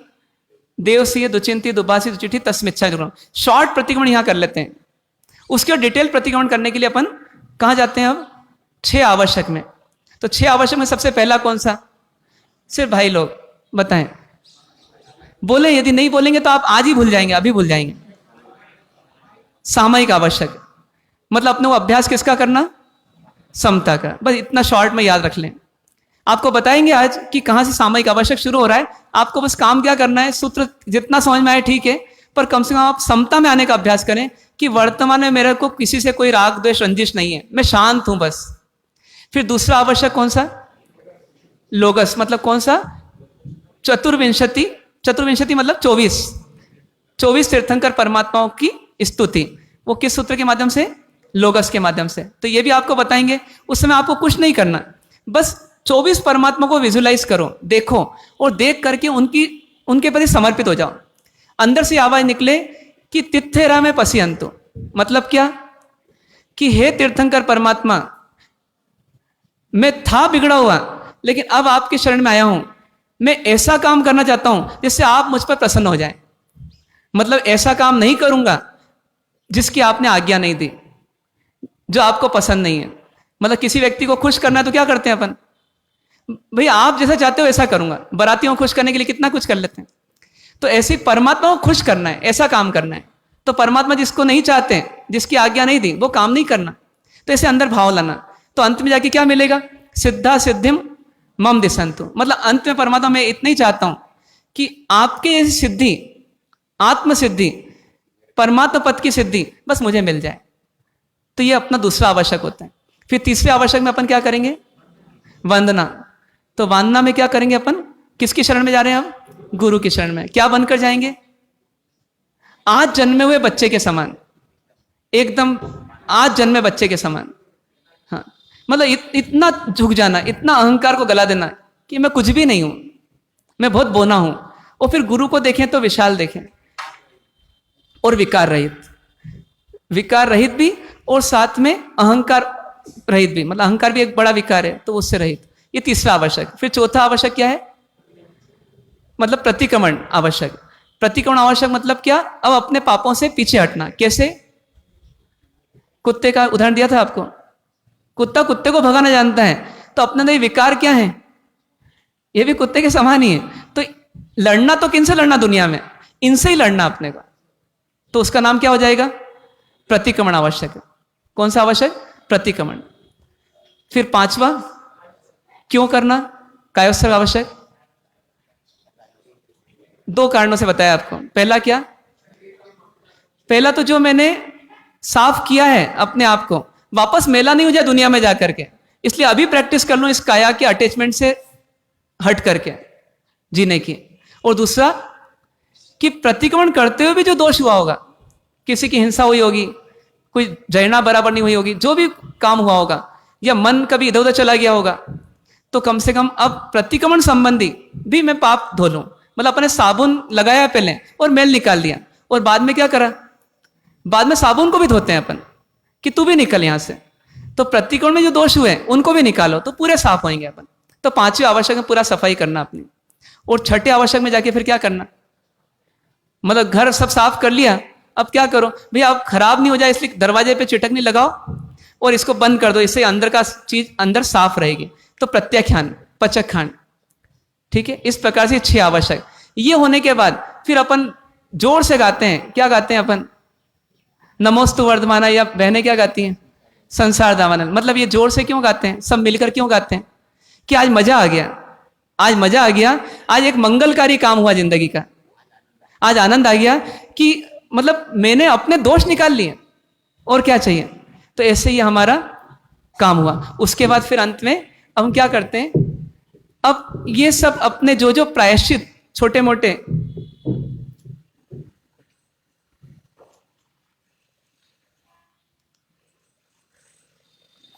देवसीय दुचिंती दुबासी दुचिठी तस्मिच्छा जुड़ो। शॉर्ट प्रतिक्रमण यहां कर लेते हैं, उसके बाद डिटेल प्रतिक्रमण करने के लिए अपन कहां जाते हैं अब? 6 आवश्यक में। तो 6 आवश्यक में सबसे पहला कौन सा? सिर्फ भाई लोग बताएं, बोले, यदि नहीं बोलेंगे तो आप आज ही भूल जाएंगे, अभी भूल जाएंगे। सामयिक आवश्यक, मतलब अपने को अभ्यास किसका करना? समता का। बस इतना शॉर्ट में याद रख लें। आपको बताएंगे आज कि कहां से सामयिक आवश्यक शुरू हो रहा है। आपको बस काम क्या करना है, सूत्र जितना समझ में आए ठीक है, पर कम से कम आप समता में आने का अभ्यास करें कि वर्तमान में मेरे को किसी से कोई राग द्वेष रंजिश नहीं है, मैं शांत हूं बस। फिर दूसरा आवश्यक कौन सा? लोगस, मतलब कौन सा? चतुर्विंशति। चतुर्विंशति मतलब 24 तीर्थंकर परमात्माओं की स्तुति। वो किस सूत्र के माध्यम से? लोगस के माध्यम से। तो ये भी आपको बताएंगे। उस समय आपको कुछ नहीं करना, बस 24 परमात्मा को विजुलाइज करो, देखो, और देख करके उनके प्रति समर्पित हो जाओ। अंदर से आवाज निकले कि तिथेरा में पसियंतु, मतलब क्या? कि हे तीर्थंकर परमात्मा, मैं था बिगड़ा हुआ, लेकिन अब आपकी शरण में आया हूं, मैं ऐसा काम करना चाहता हूं जिससे आप मुझ पर प्रसन्न हो जाएं। मतलब ऐसा काम नहीं करूंगा जिसकी आपने आज्ञा नहीं दी, जो आपको पसंद नहीं है। मतलब किसी व्यक्ति को खुश करना है तो क्या करते हैं अपन? भाई आप जैसा चाहते हो ऐसा करूंगा। बारातियों को खुश करने के लिए कितना कुछ कर लेते हैं। तो ऐसे परमात्मा को खुश करना है, ऐसा काम करना है। तो परमात्मा जिसको नहीं चाहते, जिसकी आज्ञा नहीं दी, वो काम नहीं करना। तो ऐसे अंदर भाव लाना, तो अंत में जाके क्या मिलेगा? सिद्धा सिद्धिम मम दिशंतु। मतलब अंत में परमात्मा, मैं इतना ही चाहता हूं कि आपके ऐसी सिद्धि, आत्म सिद्धि, परमात्मा पद की सिद्धि बस मुझे मिल जाए। तो ये अपना दूसरा आवश्यक होता है। फिर तीसरे आवश्यक में अपन क्या करेंगे? वंदना। तो वंदना में क्या करेंगे अपन? किसकी शरण में जा रहे हैं हम? गुरु की शरण में। क्या बनकर जाएंगे? आज जन्मे हुए बच्चे के समान, एकदम आज जन्मे बच्चे के समान। हाँ, मतलब इतना झुक जाना, इतना अहंकार को गला देना कि मैं कुछ भी नहीं हूं, मैं बहुत बोना हूं। और फिर गुरु को देखें तो विशाल देखें, और विकार रहित, विकार रहित भी, और साथ में अहंकार रहित भी। मतलब अहंकार भी एक बड़ा विकार है, तो उससे रहित। ये तीसरा आवश्यक। फिर चौथा आवश्यक क्या है? मतलब प्रतिक्रमण आवश्यक। प्रतिक्रमण आवश्यक मतलब क्या? अब अपने पापों से पीछे हटना। कैसे? कुत्ते का उदाहरण दिया था आपको। कुत्ता कुत्ते को भगाना जानता है, तो अपने अंदर विकार क्या है? ये भी कुत्ते के समान ही है। तो लड़ना तो किनसे लड़ना? दुनिया में इनसे ही लड़ना अपने को। तो उसका नाम क्या हो जाएगा? प्रतिक्रमण आवश्यक है। कौन सा आवश्यक? प्रतिक्रमण। फिर पांचवा क्यों करना? कायोत्सर्ग आवश्यक। 2 कारणों से बताया आपको। पहला क्या? पहला तो जो मैंने साफ किया है अपने आप को, वापस मेला नहीं हो जाए दुनिया में जाकर के, इसलिए अभी प्रैक्टिस कर लो इस काया के अटैचमेंट से हट करके जीने की। और दूसरा कि प्रतिक्रमण करते हुए भी जो दोष हुआ होगा, किसी की हिंसा हुई होगी, कोई जयना बराबर नहीं हुई होगी, जो भी काम हुआ होगा, या मन कभी इधर उधर चला गया होगा, तो कम से कम अब प्रतिक्रमण संबंधी भी मैं पाप धो लूं। मतलब अपने साबुन लगाया पहले और मैल निकाल दिया, और बाद में क्या करा? बाद में साबुन को भी धोते हैं अपन कि तू भी निकल यहां से। तो प्रतिक्रमण में जो दोष हुए उनको भी निकालो, तो पूरे साफ होंगे अपन। तो 5वें आवश्यक में पूरा सफाई करना अपनी। और 6ठे आवश्यक में जाके फिर क्या करना? मतलब घर सब साफ कर लिया, अब क्या करो भैया? अब खराब नहीं हो जाए इसलिए दरवाजे पे चिटकनी लगाओ और इसको बंद कर दो, इससे अंदर का चीज अंदर साफ रहेगी। तो प्रत्याख्यान, पचखान, ठीक है। इस प्रकार से 6 आवश्यक। ये होने के बाद फिर अपन जोर से गाते हैं। क्या गाते हैं अपन? नमोस्तु वर्धमाना, या बहनें क्या गाती हैं? संसार दावानल। मतलब ये जोर से क्यों गाते हैं? सब मिलकर क्यों गाते हैं? कि आज मजा आ गया, आज मजा आ गया, आज एक मंगलकारी काम हुआ जिंदगी का, आज आनंद आ गया कि मतलब मैंने अपने दोष निकाल लिए, और क्या चाहिए। तो ऐसे ही हमारा काम हुआ। उसके बाद फिर अंत में अब हम क्या करते हैं, अब ये सब अपने जो जो प्रायश्चित छोटे मोटे,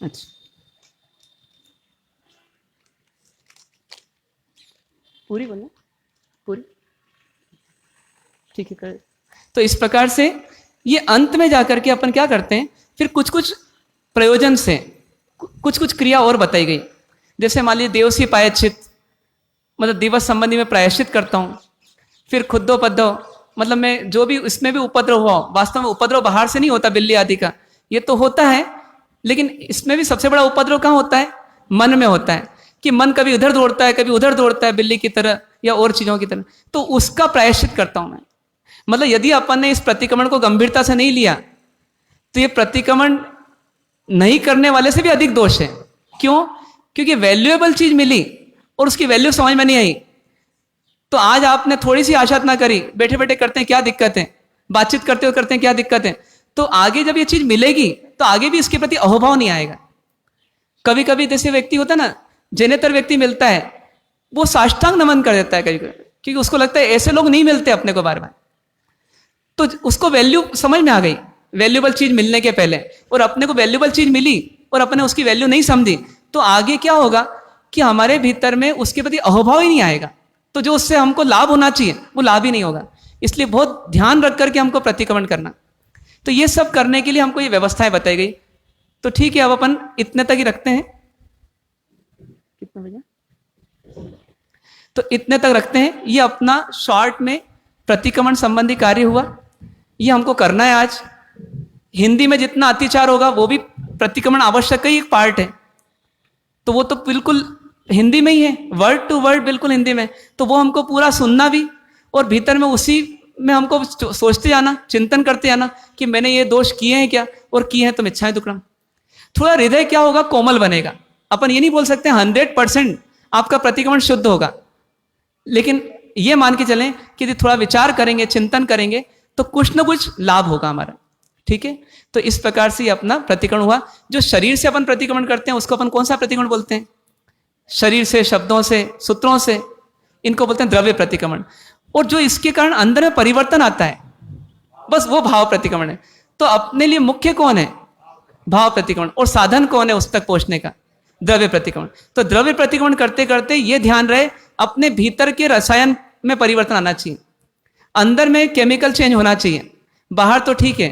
अच्छा पूरी बोलना, पूरी ठीक है कर। तो इस प्रकार से ये अंत में जाकर के अपन क्या करते हैं, फिर कुछ कुछ प्रयोजन से कुछ कुछ क्रिया और बताई गई। जैसे मान लीजिए देवसी प्रायश्चित, मतलब दिवस संबंधी में प्रायश्चित करता हूँ। फिर खुद्दो पद्दो, मतलब मैं जो भी इसमें भी उपद्रव हुआ, वास्तव में उपद्रव बाहर से नहीं होता बिल्ली आदि का, ये तो होता है, लेकिन इसमें भी सबसे बड़ा उपद्रव कहाँ होता है, मन में होता है, कि मन कभी उधर दौड़ता है कभी उधर दौड़ता है बिल्ली की तरह या और चीजों की तरह। तो उसका प्रायश्चित करता हूं मैं। मतलब यदि अपन ने इस प्रतिक्रमण को गंभीरता से नहीं लिया तो ये प्रतिक्रमण नहीं करने वाले से भी अधिक दोष है। क्यों? क्योंकि वैल्यूएबल चीज मिली और उसकी वैल्यू समझ में नहीं आई, तो आज आपने थोड़ी सी आशा ना करी, बैठे बैठे करते हैं क्या दिक्कत है, बातचीत करते हुए करते हैं क्या दिक्कत है, तो आगे जब ये चीज मिलेगी तो आगे भी इसके प्रति अहोभाव नहीं आएगा। कभी कभी जैसे व्यक्ति होता है ना, जिनेतर व्यक्ति मिलता है, वो साष्टांग नमन कर देता है कभी कभी, क्योंकि उसको लगता है ऐसे लोग नहीं मिलते अपने को बार बार। तो उसको वैल्यू समझ में आ गई, वैल्यूबल चीज मिलने के पहले, और अपने को वैल्यूबल चीज मिली और अपने उसकी वैल्यू नहीं समझी, तो आगे क्या होगा कि हमारे भीतर में उसके प्रति अहोभाव ही नहीं आएगा। तो जो उससे हमको लाभ होना चाहिए वो लाभ ही नहीं होगा। इसलिए बहुत ध्यान रख करके हमको प्रतिक्रमण करना। तो ये सब करने के लिए हमको ये व्यवस्थाएं बताई गई। तो ठीक है, अब अपन इतने तक ही रखते हैं। कितना बजा? तो इतने तक रखते हैं। ये अपना शॉर्ट में प्रतिक्रमण संबंधी कार्य हुआ, ये हमको करना है आज। हिंदी में जितना अतिचार होगा वो भी प्रतिक्रमण आवश्यक का ही एक पार्ट है, तो वो तो बिल्कुल हिंदी में ही है, वर्ड टू वर्ड बिल्कुल हिंदी में। तो वो हमको पूरा सुनना भी, और भीतर में उसी में हमको सोचते जाना, चिंतन करते जाना कि मैंने ये दोष किए हैं क्या, और किए हैं तो मिच्छाएं दुक्कड़म। थोड़ा हृदय क्या होगा, कोमल बनेगा। अपन ये नहीं बोल सकते 100% आपका प्रतिक्रमण शुद्ध होगा, लेकिन ये मान के चलें कि यदि थोड़ा विचार करेंगे, चिंतन करेंगे, तो कुछ ना कुछ लाभ होगा हमारा। ठीक है, तो इस प्रकार से अपना प्रतिक्रमण हुआ। जो शरीर से अपन प्रतिक्रमण करते हैं उसको अपन कौन सा प्रतिक्रमण बोलते हैं? शरीर से, शब्दों से, सूत्रों से, इनको बोलते हैं द्रव्य प्रतिक्रमण। और जो इसके कारण अंदर में परिवर्तन आता है, बस वो भाव प्रतिक्रमण है। तो अपने लिए मुख्य कौन है? भाव प्रतिक्रमण। और साधन कौन है उस तक पहुंचने का? द्रव्य प्रतिक्रमण। तो द्रव्य प्रतिक्रमण करते करते ये ध्यान रहे अपने भीतर के रसायन में परिवर्तन आना चाहिए, अंदर में केमिकल चेंज होना चाहिए। बाहर तो ठीक है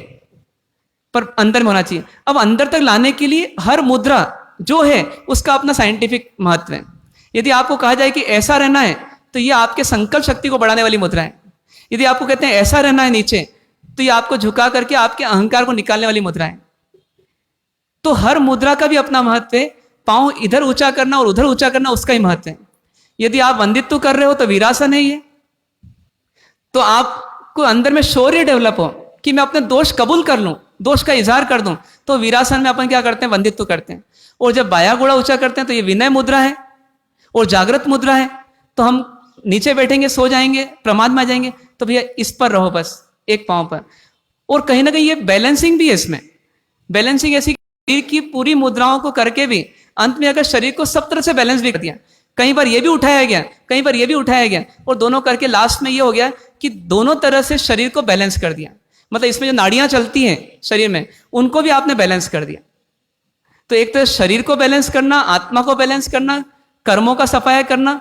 पर अंदर में होना चाहिए। अब अंदर तक लाने के लिए हर मुद्रा जो है उसका अपना साइंटिफिक महत्व है। यदि आपको कहा जाए कि ऐसा रहना है तो ये आपके संकल्प शक्ति को बढ़ाने वाली मुद्रा है। यदि आपको कहते हैं ऐसा रहना है नीचे, तो ये आपको झुका करके आपके अहंकार को निकालने वाली मुद्रा है। तो हर मुद्रा का भी अपना महत्व है। पांव इधर ऊंचा करना और उधर ऊंचा करना उसका ही महत्व है। यदि आप वंदित्व कर रहे हो तो वीरासन है ये। तो आपको अंदर में शौर्य डेवलप हो कि मैं अपने दोष कबूल कर लूं, दोष का इजहार कर दूं, तो वीरासन में अपन क्या करते हैं? वंदित्व करते हैं। और जब बाया घोड़ा ऊंचा करते हैं तो ये विनय मुद्रा है और जागृत मुद्रा है। तो हम नीचे बैठेंगे, सो जाएंगे, प्रमाद में आ जाएंगे, तो भैया इस पर रहो, बस एक पांव पर। और कहीं ना कहीं ये बैलेंसिंग भी है इसमें। बैलेंसिंग ऐसी की पूरी मुद्राओं को करके भी अंत में अगर शरीर को सब तरह से बैलेंस भी कर दिया, कहीं पर ये भी उठाया गया, कहीं पर ये भी उठाया गया, और दोनों करके लास्ट में ये हो गया कि दोनों तरह से शरीर को बैलेंस कर दिया। मतलब इसमें जो नाड़ियां चलती हैं शरीर में, उनको भी आपने बैलेंस कर दिया। तो एक तरह शरीर को बैलेंस करना, आत्मा को बैलेंस करना, कर्मों का सफाया करना,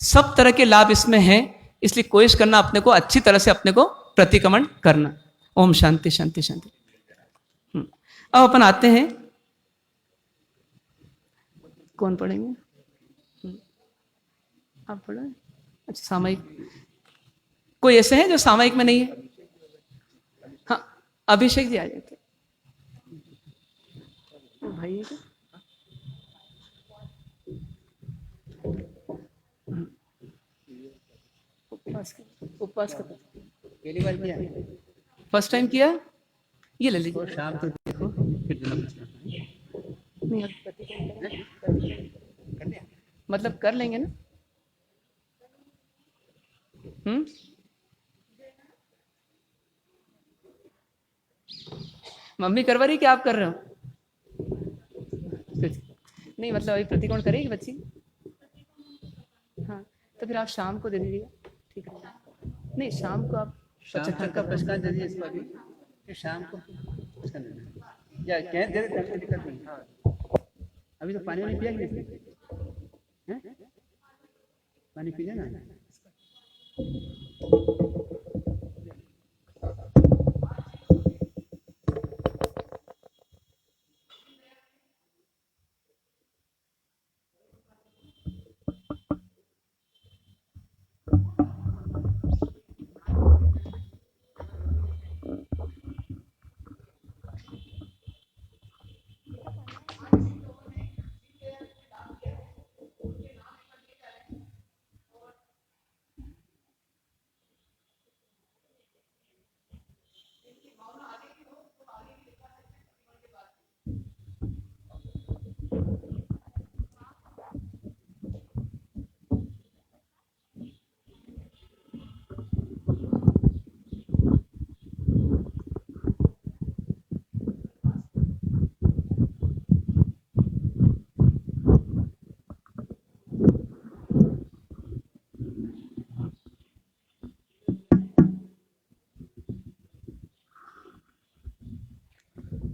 सब तरह के लाभ इसमें हैं। इसलिए कोशिश करना अपने को अच्छी तरह से अपने को प्रतिक्रमण करना। ओम शांति शांति शांति। अब अपन आते हैं, कौन पढ़ेंगे? आप पढ़ो। अच्छा, सामयिक कोई ऐसे हैं जो सामयिक में नहीं है? हाँ, अभिषेक जी आ जाते भाई है क्या? उपवास का पहली बार किया, फर्स्ट टाइम किया। ये ले लीजिए, शाम को देखो नहीं, मतलब कर लेंगे ना। मम्मी करवा रही कि आप कर रहे हो? नहीं मतलब अभी प्रतिकोण करेगी बच्ची। हाँ, तो फिर आप शाम को दे दीजिएगा, ठीक है। नहीं, शाम को आप शाम 75 तक का तब तक प्रश्न। कर दीजिए इसको अभी, फिर शाम को उसका निर्णय या कह दे देते हैं, कोई दिक्कत नहीं। हाँ, अभी तो पानी वानी पिया कि नहीं पिया? हैं? पानी पी लेना।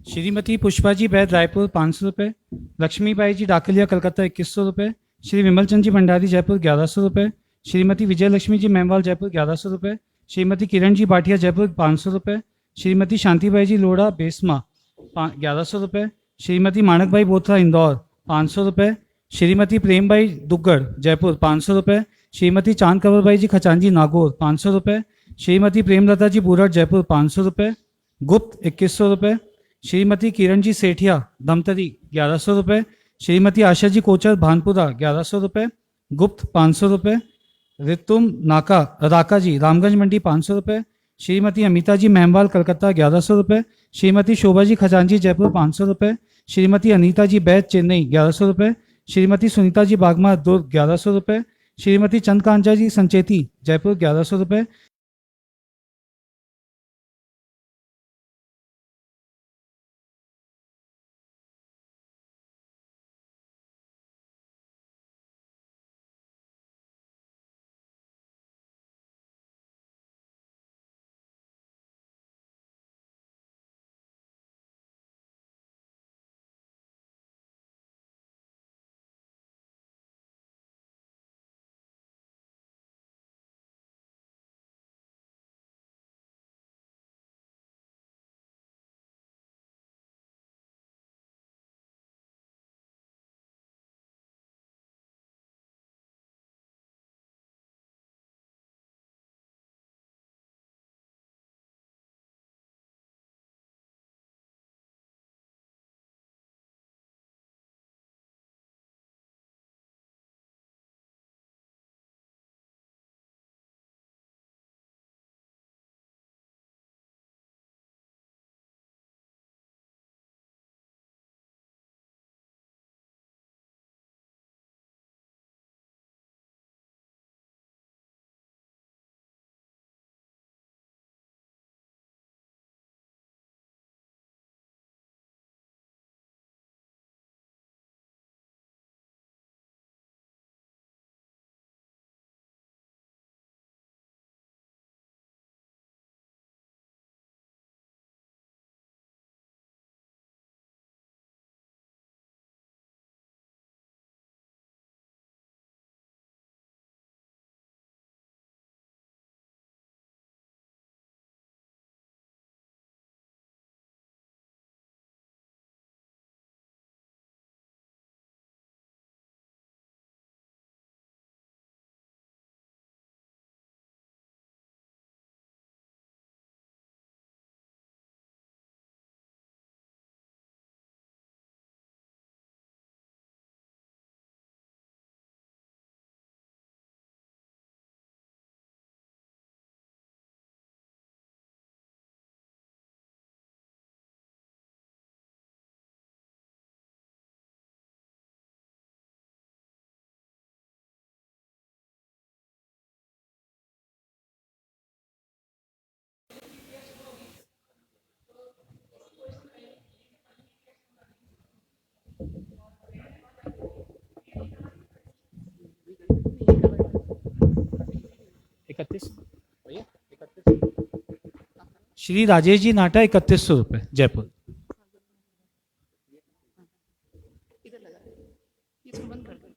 श्रीमती पुष्पा जी बैद रायपुर 500 रुपये, लक्ष्मीबाई जी डाकलिया कलकत्ता 2100 रुपये, श्री विमल चंद जी भंडारी जयपुर 1100 रुपये, श्रीमती विजय लक्ष्मी जी मेमवाल जयपुर 1100 रुपये, श्रीमती किरण जी भाटिया जयपुर 500 रुपये, श्रीमती शांतिबाई जी लोढ़ा बेसमा 1100 रुपये, श्रीमती माणकबाई बोथरा इंदौर 500 रुपये, श्रीमती प्रेमबाई दुग्गड़ जयपुर 500 रुपये, श्रीमती चांद कंवरबाई जी खचांजी नागौर 500 रुपये, श्रीमती प्रेमलता जी बूरठ जयपुर 500 रुपये, गुप्त 2100 रुपये, श्रीमती किरण जी सेठिया धमतरी 1100 रुपये, श्रीमती आशा जी कोचर भानपुरा 1100 रुपये, गुप्त 500 रुपये, रितुम नाका राका जी रामगंज मंडी 500 रुपये, श्रीमती अमिता जी मेहमवाल कलकत्ता 1100 रुपये, श्रीमती शोभा जी खजांजी जयपुर 500 रुपये, श्रीमती अनीता जी बैद चेन्नई 1100 रुपये, श्रीमती सुनीता जी बागमा दुर्ग 1100 रुपये, श्रीमती चंद्रकांचा जी संचेती जयपुर 1100 रुपये, श्री राजेश जी नाटा 3100 रुपये जयपुर। इसको बंद कर दो।